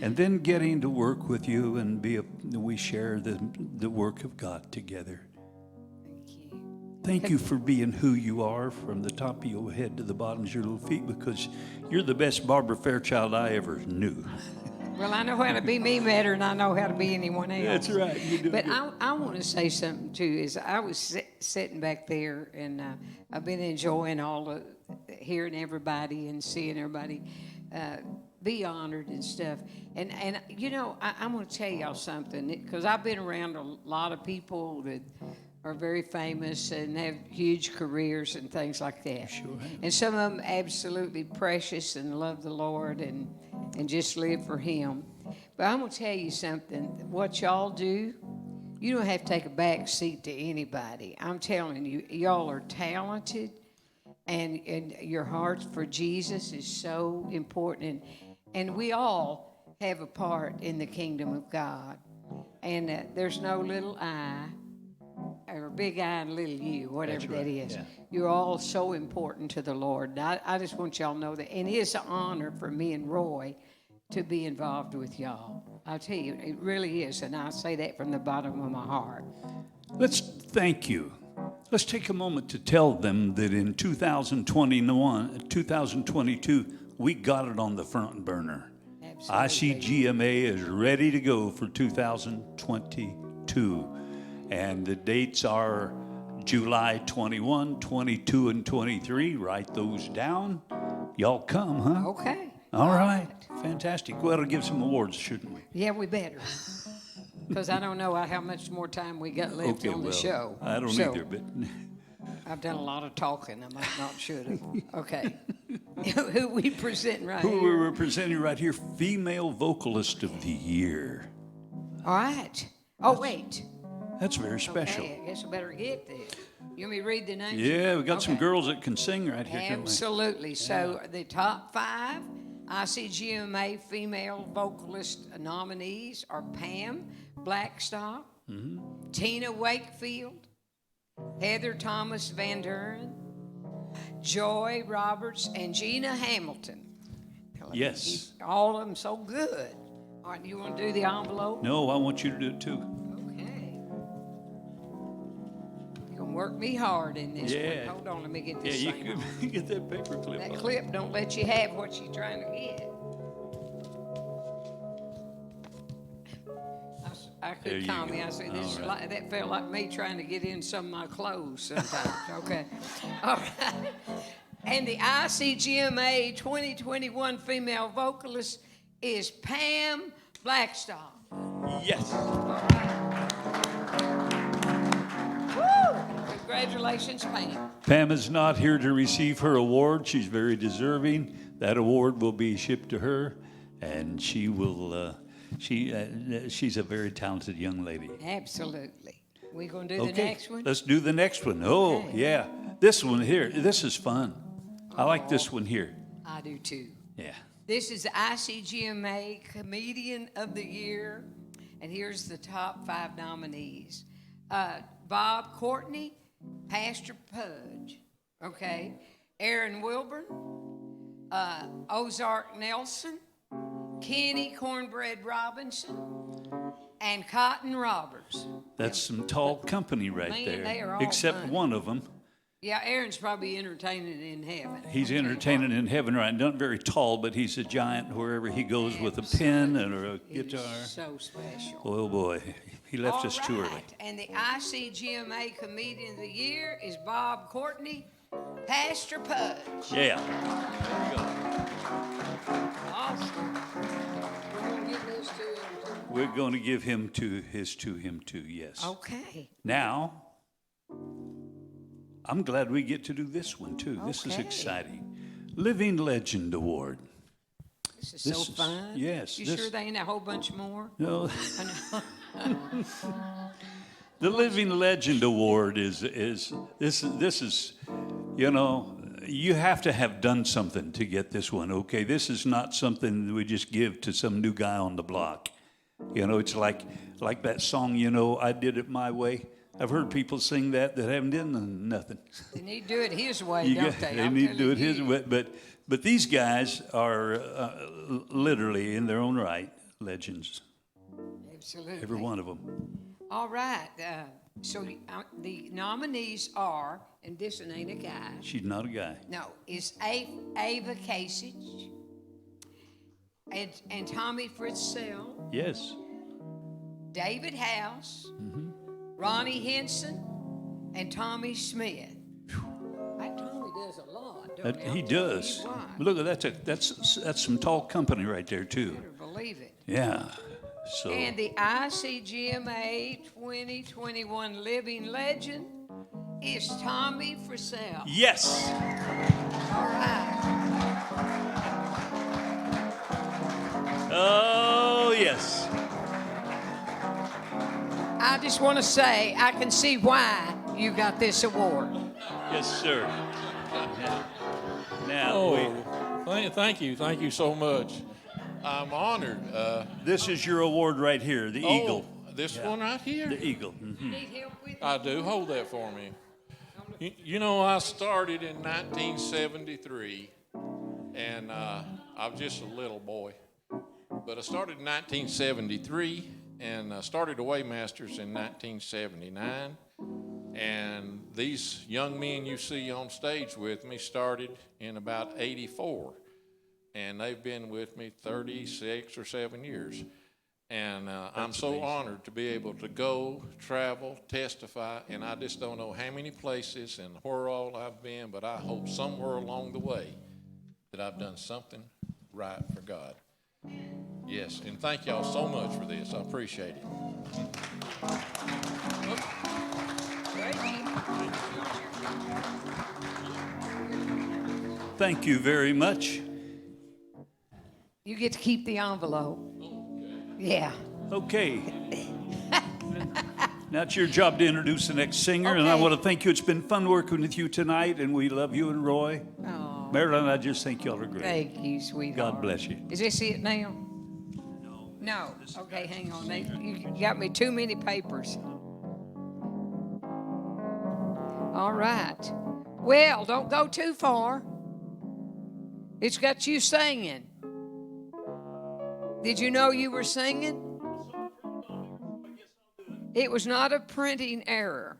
Speaker 1: And then getting to work with you and we share the work of God together.
Speaker 3: Thank you.
Speaker 1: Thank you for being who you are from the top of your head to the bottoms of your little feet, because you're the best Barbara Fairchild I ever knew.
Speaker 3: Well, I know how to be me better than I know how to be anyone else.
Speaker 1: That's right. You do.
Speaker 3: But I want to say something, too, is I was sitting back there, and I've been enjoying hearing everybody and seeing everybody be honored and stuff. And you know, I'm going to tell y'all something, because I've been around a lot of people that are very famous and have huge careers and things like that.
Speaker 1: Sure have.
Speaker 3: And some of them absolutely precious and love the Lord and just live for Him. But I'm going to tell you something. What y'all do, you don't have to take a back seat to anybody. I'm telling you, y'all are talented, and your heart for Jesus is so important. And we all have a part in the kingdom of God. And there's no little I, or big I and little you, whatever that is. Yeah. You're all so important to the Lord. And I just want y'all to know that. And it's an honor for me and Roy to be involved with y'all. I'll tell you, it really is. And I say that from the bottom of my heart.
Speaker 1: Let's thank you. Let's take a moment to tell them that in 2022, we got it on the front burner. Absolutely. ICGMA is ready to go for 2022. And the dates are July 21, 22, and 23. Write those down. Y'all come, huh?
Speaker 3: Okay.
Speaker 1: All right. Fantastic. We ought to give some awards, shouldn't we?
Speaker 3: Yeah, we better. Because I don't know how much more time we got left on the show.
Speaker 1: I don't either, but...
Speaker 3: I've done a lot of talking. I might not should have. Okay. Who we presenting right here?
Speaker 1: Who we're presenting right here, Female Vocalist of the Year.
Speaker 3: All right. Oh, wait.
Speaker 1: That's very special.
Speaker 3: Okay, I guess I better get there. You want me to read the names?
Speaker 1: Yeah, we got some girls that can sing right here.
Speaker 3: Absolutely. So the top 5 ICGMA female vocalist nominees are Pam Blackstock, Tina Wakefield, Heather Thomas Van Duren, Joy Roberts, and Gina Hamilton.
Speaker 1: Yes.
Speaker 3: All of them so good. All right, you want to do the envelope?
Speaker 1: No, I want you to do it too.
Speaker 3: Okay. You're going to work me hard in this one. Hold on, let me get this thing
Speaker 1: you could get that paper clip.
Speaker 3: That clip don't let you have what you're trying to get. I could comment. I said, this right. That felt like me trying to get in some of my clothes sometimes. Okay. All right. And the ICGMA 2021 female vocalist is Pam Blackstock.
Speaker 1: Yes.
Speaker 3: Woo! Congratulations, Pam.
Speaker 1: Pam is not here to receive her award. She's very deserving. That award will be shipped to her, and she will... she's a very talented young lady.
Speaker 3: Absolutely. We going to do the next one?
Speaker 1: Let's do the next one. Oh, yeah. This one here. This is fun. I like this one here.
Speaker 3: I do too.
Speaker 1: Yeah.
Speaker 3: This is the ICGMA Comedian of the Year. And here's the top 5 nominees. Bob Courtney, Pastor Pudge. Okay. Aaron Wilburn, Ozark Nelson, Kenny Cornbread Robinson, and Cotton Roberts.
Speaker 1: That's some tall company right there.
Speaker 3: They are all
Speaker 1: except
Speaker 3: funny.
Speaker 1: one of them.
Speaker 3: Yeah, Aaron's probably entertaining in heaven.
Speaker 1: He's entertaining in heaven, right? Not very tall, but he's a giant wherever he goes with a pen or a guitar.
Speaker 3: So special.
Speaker 1: Oh boy, he left us too early.
Speaker 3: And the ICGMA Comedian of the Year is Bob Courtney, Pastor Pudge.
Speaker 1: Yeah.
Speaker 3: There you go. Awesome. We're going to give this to him too. Yes.
Speaker 2: Okay.
Speaker 1: Now, I'm glad we get to do this one too. This is exciting. Living Legend Award.
Speaker 3: This is so fun.
Speaker 1: Yes.
Speaker 3: You sure they ain't a whole bunch more?
Speaker 1: No. The Living Legend Award is you know, you have to have done something to get this one, okay? This is not something that we just give to some new guy on the block. You know, it's like that song, you know, I Did It My Way. I've heard people sing that haven't done nothing.
Speaker 3: They need to do it his way, don't they?
Speaker 1: They need to do it his way. But these guys are literally, in their own right, legends.
Speaker 3: Absolutely.
Speaker 1: Every one of them.
Speaker 3: All right. So the nominees are, and this one ain't a guy.
Speaker 1: She's not a guy.
Speaker 3: No, it's Ava Kasich and Tommy Fritzell,
Speaker 1: Yes.
Speaker 3: David House, Ronnie Henson, and Tommy Smith. That Tommy does a lot, don't
Speaker 1: He does. Look, that's some tall company right there too.
Speaker 3: Better believe it.
Speaker 1: Yeah. So.
Speaker 3: And the ICGMA 2021 Living Legend is Tommy Fritzell.
Speaker 1: Yes.
Speaker 3: All right.
Speaker 1: Oh yes.
Speaker 3: I just want to say I can see why you got this award.
Speaker 1: Yes, sir. Now,
Speaker 12: thank you so much. I'm honored.
Speaker 1: this is your award right here, the Eagle.
Speaker 12: This one right here?
Speaker 1: The Eagle.
Speaker 3: Need help with it?
Speaker 12: I do. Hold that for me. You know, I started in 1973, and I was just a little boy. But I started in 1973, and I started the Waymasters in 1979. And these young men you see on stage with me started in about 84. And they've been with me 36 or 7 years. And I'm so honored to be able to go, travel, testify, and I just don't know how many places and where all I've been, but I hope somewhere along the way that I've done something right for God. Yes, and thank y'all so much for this. I appreciate it.
Speaker 1: Thank you very much.
Speaker 3: You get to keep the envelope. Yeah.
Speaker 1: Okay. Now it's your job to introduce the next singer, and I
Speaker 3: Okay.
Speaker 1: want to thank you. It's been fun working with you tonight, and we love you and Roy.
Speaker 3: Oh,
Speaker 1: Marilyn, I just think y'all are great.
Speaker 3: thank you, sweetheart.
Speaker 1: God bless you.
Speaker 3: Is this it now? No. Okay, hang on. You got me too many papers. All right. Well, don't go too far. It's got you singing. Did you know you were singing? It was not a printing error.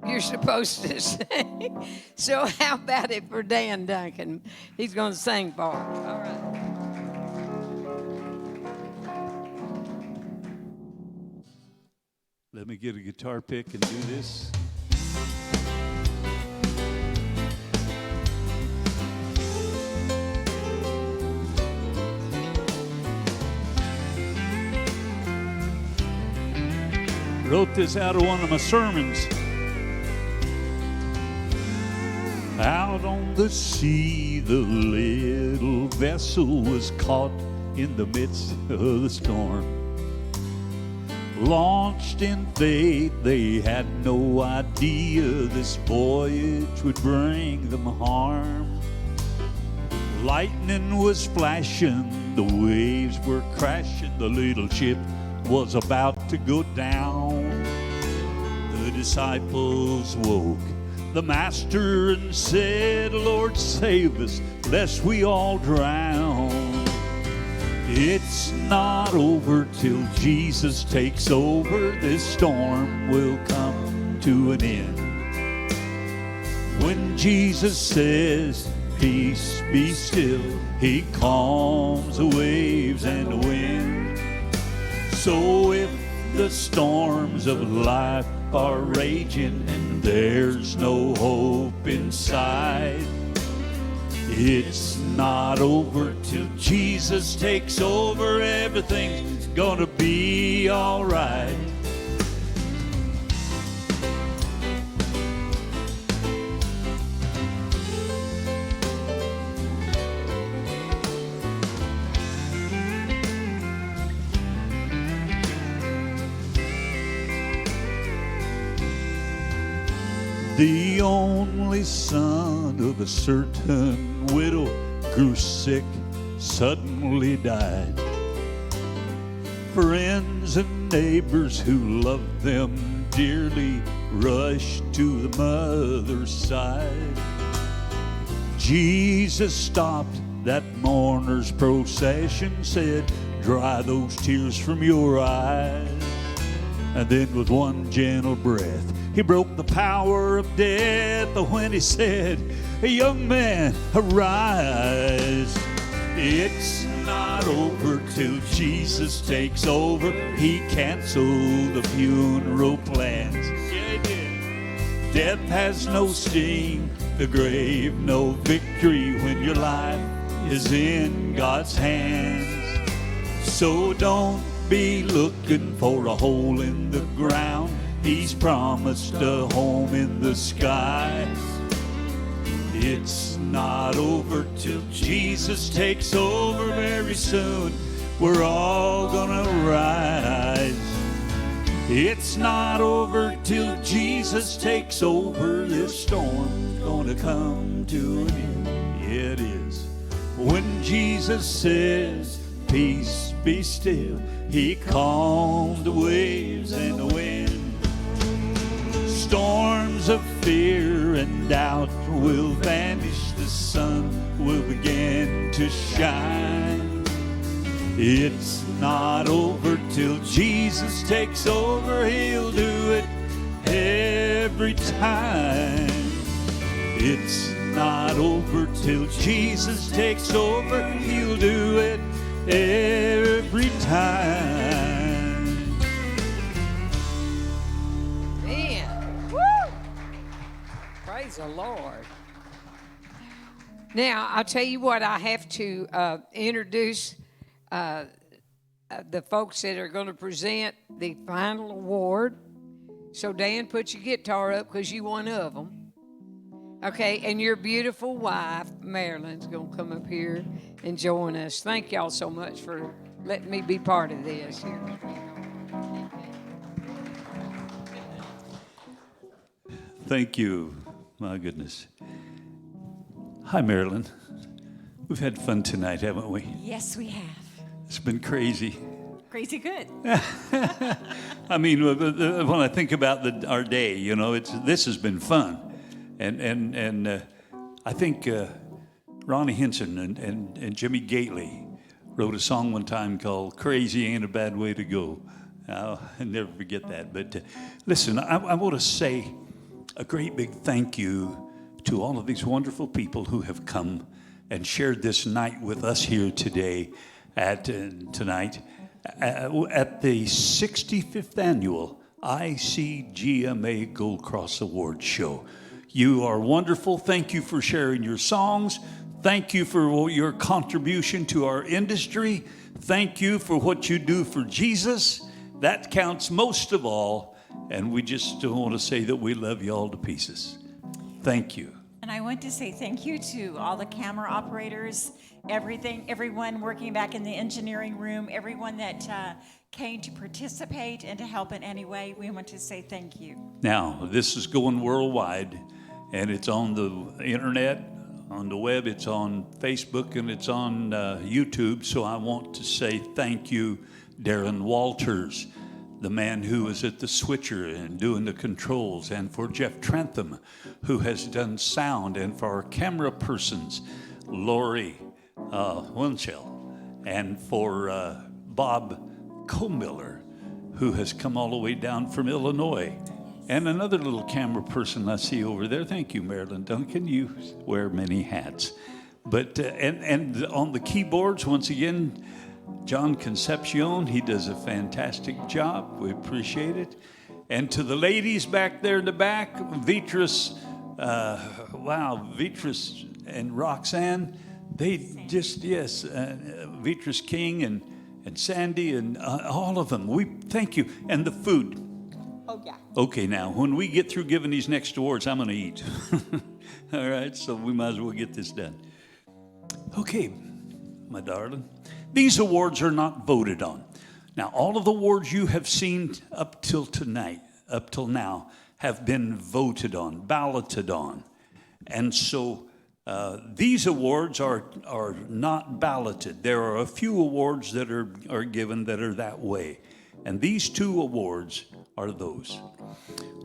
Speaker 3: You're supposed to sing. So how about it for Dan Duncan? He's going to sing for us. All right.
Speaker 1: Let me get a guitar pick and do this. Wrote this out of one of my sermons. Out on the sea, the little vessel was caught in the midst of the storm. Launched in faith, they had no idea this voyage would bring them harm. Lightning was flashing, the waves were crashing, the little ship was about to go down. The disciples woke the master and said, Lord, save us, lest we all drown. It's not over till Jesus takes over. This storm will come to an end. When Jesus says, peace, be still, he calms the waves and the wind. So if the storms of life are raging and there's no hope inside, it's not over till Jesus takes over. Everything's gonna be all right. The only son of a certain widow grew sick, suddenly died. Friends and neighbors who loved them dearly rushed to the mother's side. Jesus stopped that mourner's procession, said, dry those tears from your eyes. And then with one gentle breath, he broke the power of death when he said, young man, arise. It's not over till Jesus takes over. He canceled the funeral plans. Yeah, he did. Death has no sting, the grave no victory when your life is in God's hands. So don't be looking for a hole in the ground. He's promised a home in the sky. It's not over till Jesus takes over. Very soon we're all gonna rise. It's not over till Jesus takes over. This storm's gonna come to an end. Yeah, it is. When Jesus says, peace be still, he calmed the waves and the wind. Storms of fear and doubt will vanish. The sun will begin to shine. It's not over till Jesus takes over. He'll do it every time. It's not over till Jesus takes over. He'll do it every time.
Speaker 3: Praise the Lord. Now, I'll tell you what, I have to introduce the folks that are going to present the final award. So, Dan, put your guitar up because you're one of them. Okay, and your beautiful wife, Marilyn's going to come up here and join us. Thank y'all so much for letting me be part of this.
Speaker 1: Thank you. My goodness. Hi, Marilyn. We've had fun tonight, haven't we?
Speaker 2: Yes, we have.
Speaker 1: It's been crazy.
Speaker 2: Crazy good.
Speaker 1: I mean, when I think about our day, you know, this has been fun. And I think Ronnie Hinson and Jimmy Gately wrote a song one time called Crazy Ain't a Bad Way to Go. I'll never forget that. But listen, I want to say a great big thank you to all of these wonderful people who have come and shared this night with us here today at the 65th annual ICGMA Gold Cross Award Show. You are wonderful. Thank you for sharing your songs. Thank you for your contribution to our industry. Thank you for what you do for Jesus. That counts most of all. And we just want to say that we love you all to pieces. Thank you.
Speaker 2: And I want to say thank you to all the camera operators, everyone working back in the engineering room, everyone that came to participate and to help in any way. We want to say thank you.
Speaker 1: Now, this is going worldwide, and it's on the internet, on the web, it's on Facebook, and it's on YouTube. So I want to say thank you, Darren Walters, the man who is at the switcher and doing the controls, and for Jeff Trentham, who has done sound, and for our camera persons, Lori Winchell, and for Bob Comiller, who has come all the way down from Illinois, and another little camera person I see over there. Thank you, Marilyn Duncan. You wear many hats. But and on the keyboards, once again, John Concepcion, he does a fantastic job. We appreciate it. And to the ladies back there in the back, Vitris and Roxanne, they just, yes, Vitris King and Sandy and all of them. We thank you. And the food.
Speaker 2: Oh, yeah.
Speaker 1: Okay, now, when we get through giving these next awards, I'm going to eat. All right, so we might as well get this done. Okay, my darling. These awards are not voted on. Now, all of the awards you have seen up till now, have been voted on, balloted on. And so these awards are not balloted. There are a few awards that are given that are that way. And these two awards are those.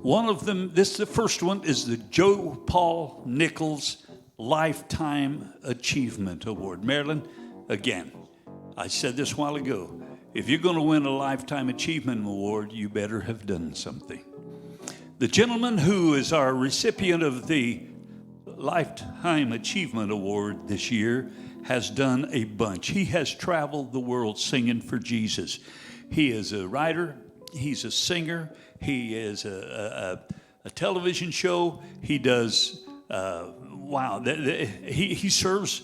Speaker 1: One of them, the first one, is the Joe Paul Nichols Lifetime Achievement Award. Marilyn, again, I said this a while ago. if you're going to win a Lifetime Achievement Award, you better have done something. The gentleman who is our recipient of the Lifetime Achievement Award this year has done a bunch. He has traveled the world singing for Jesus. He is a writer. He's a singer. He is a television show. He does, he serves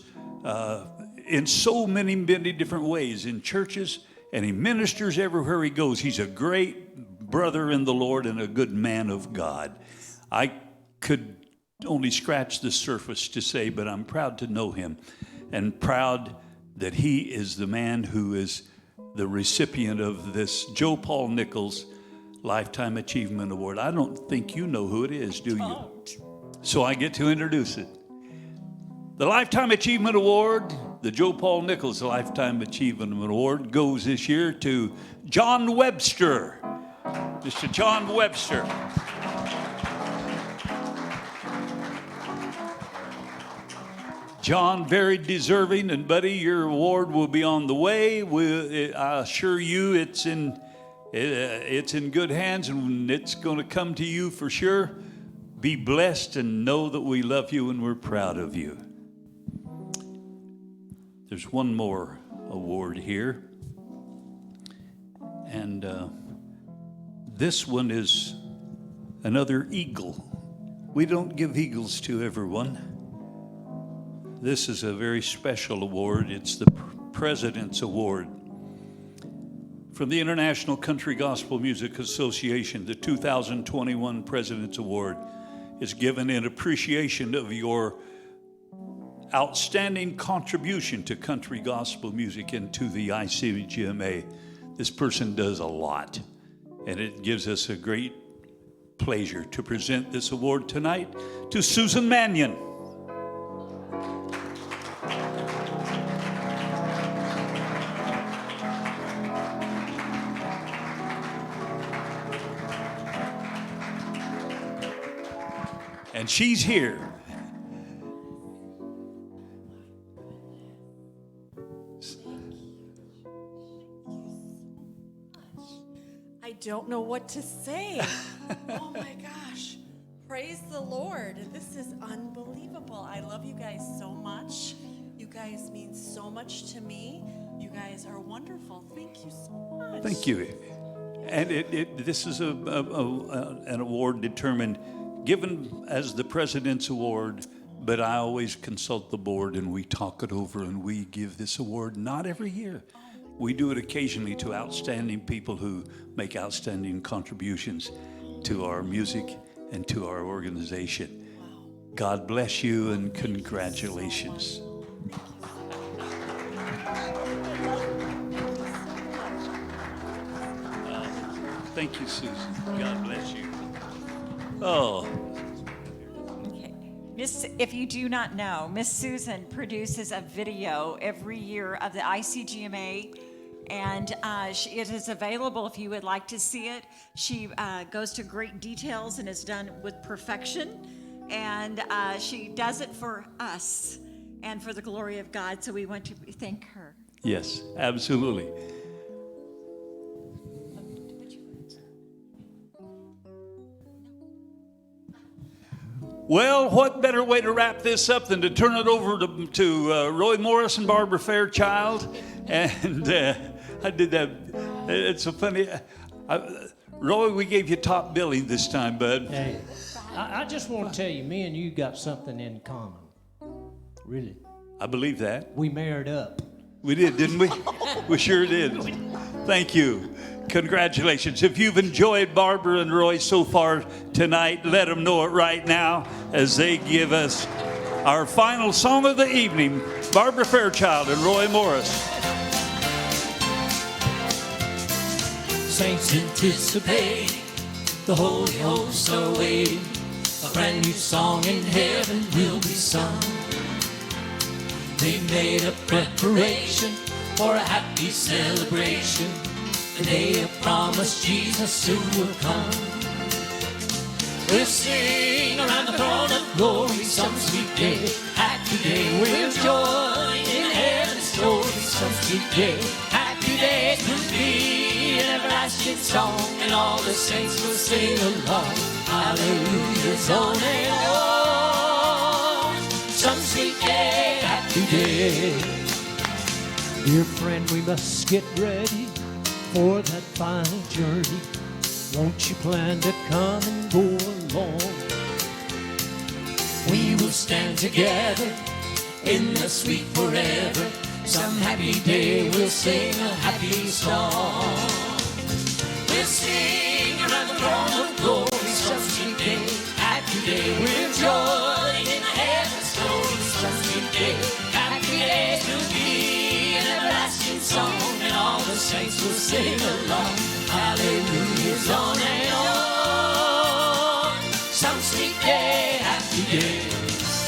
Speaker 1: in so many, many different ways in churches, and he ministers everywhere he goes. He's a great brother in the Lord and a good man of God. I could only scratch the surface to say, but I'm proud to know him and proud that he is the man who is the recipient of this Joe Paul Nichols Lifetime Achievement Award. I don't think you know who it is, do you? So I get to introduce it. The Lifetime Achievement Award, the Joe Paul Nichols Lifetime Achievement Award, goes this year to John Webster. Mr. John Webster. John, very deserving, and buddy, your award will be on the way. I assure you it's in good hands, and it's going to come to you for sure. Be blessed and know that we love you and we're proud of you. There's one more award here, and this one is another eagle. We don't give eagles to everyone. This is a very special award. It's the President's Award. From the International Country Gospel Music Association, the 2021 President's Award is given in appreciation of your outstanding contribution to country gospel music and to the ICGMA. This person does a lot, and it gives us a great pleasure to present this award tonight to Susan Mannion. And she's here.
Speaker 14: I don't know what to say. Oh my gosh. Praise the Lord. This is unbelievable. I love you guys so much. You guys mean so much to me. You guys are wonderful. Thank you so much.
Speaker 1: Thank you. And this is an award determined, given as the President's Award, but I always consult the board and we talk it over and we give this award not every year. We do it occasionally to outstanding people who make outstanding contributions to our music and to our organization. God bless you and congratulations. Thank you, Susan. God bless you. Oh.
Speaker 2: Okay. If you do not know, Miss Susan produces a video every year of the ICGMA, and it is available if you would like to see it. She goes to great details and is done with perfection, and she does it for us and for the glory of God, so we want to thank her.
Speaker 1: Yes, absolutely. Well, what better way to wrap this up than to turn it over to Roy Morris and Barbara Fairchild? And I did that. It's so funny. Roy, we gave you top billing this time, bud.
Speaker 4: Hey, I just want to tell you, me and you got something in common. Really.
Speaker 1: I believe that.
Speaker 4: We married up.
Speaker 1: We did, didn't we? We sure did. Thank you. Congratulations. If you've enjoyed Barbara and Roy so far tonight, let them know it right now as they give us our final song of the evening, Barbara Fairchild and Roy Morris.
Speaker 15: Saints anticipate, the Holy Hosts are waiting. A brand new song in heaven will be sung. They made a preparation for a happy celebration. The day of promise, Jesus soon will come. We'll sing around the throne of glory some sweet day. Happy day, we'll join in heaven's story some sweet day. Happy days will be everlasting song, and all the saints will sing along. Hallelujah's on and on. Some sweet day, happy day.
Speaker 4: Dear friend, we must get ready for that final journey. Won't you plan to come and go along?
Speaker 15: We will stand together in the sweet forever. Some happy day we'll sing a happy song. We'll sing around the throne of glory. Some sweet day, happy day. We're joining in the heaven's story. Some sweet day, happy day to be an everlasting song, and all the saints will sing along. Hallelujah's on and on. Some sweet day, happy day.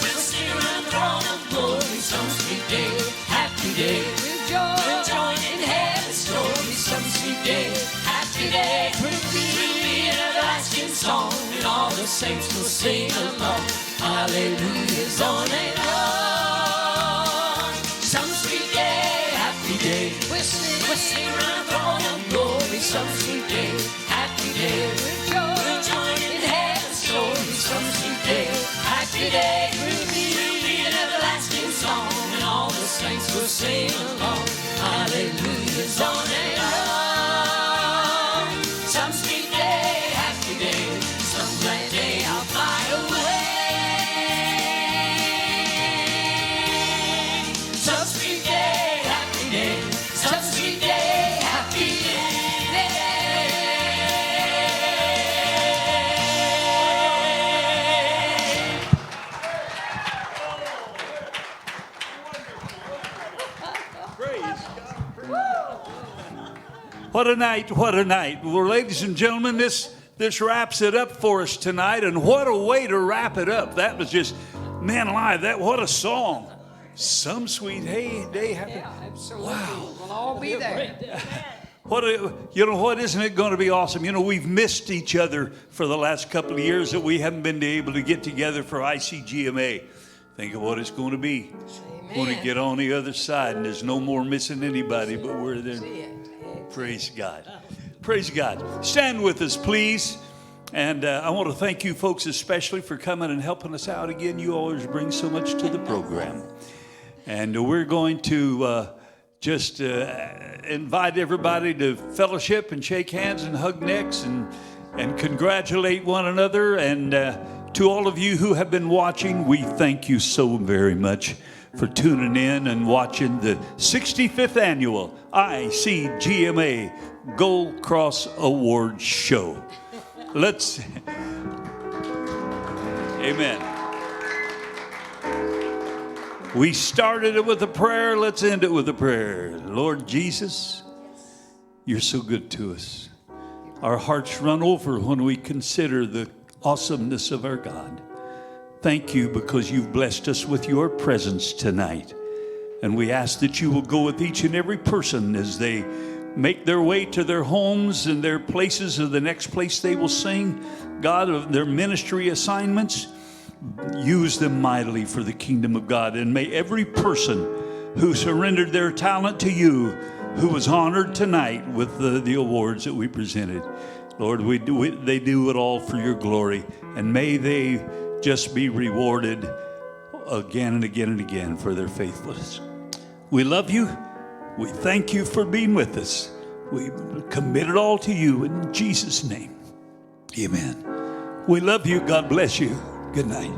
Speaker 15: We'll sing around the throne of glory. Some sweet day, happy day. We'll join in heaven's story. Some sweet day, happy day. We'll be an everlasting song, and all the saints will sing along. Hallelujah's on and on. Some sweet day, happy day. We'll sing around the throne of glory. Some sweet day, happy day. We'll join in heaven's story. Some sweet day, happy day. We'll be an everlasting song, and all the saints will sing along. Hallelujah's on and on. Some sweet day, happy day. Some glad day I'll fly away. Some sweet day, happy day. Some sweet day, happy day.
Speaker 1: What a night, what a night. Well, ladies and gentlemen, this wraps it up for us tonight, and what a way to wrap it up. That was just, man alive, what a song. Some sweet day happy.
Speaker 3: Yeah, absolutely.
Speaker 1: Wow.
Speaker 3: We'll all be there.
Speaker 1: You know what, isn't it going to be awesome? You know, we've missed each other for the last couple of years that we haven't been able to get together for ICGMA. Think of what it's going to be. When we get on the other side, and there's no more missing anybody, but we're there. Praise God. Praise God. Stand with us, please. And I want to thank you folks especially for coming and helping us out again. You always bring so much to the program. And we're going to just invite everybody to fellowship and shake hands and hug necks and congratulate one another. And to all of you who have been watching, we thank you so very much for tuning in and watching the 65th annual ICGMA Gold Cross Awards show. Let's, amen. We started it with a prayer. Let's end it with a prayer. Lord Jesus, you're so good to us. Our hearts run over when we consider the awesomeness of our God. Thank you because you've blessed us with your presence tonight. And we ask that you will go with each and every person as they make their way to their homes and their places or the next place they will sing. God, of their ministry assignments, use them mightily for the kingdom of God. And may every person who surrendered their talent to you, who was honored tonight with the awards that we presented, Lord, they do it all for your glory. And may they just be rewarded again and again and again for their faithfulness. We love you. We thank you for being with us. We commit it all to you in Jesus' name. Amen. We love you. God bless you. Good night.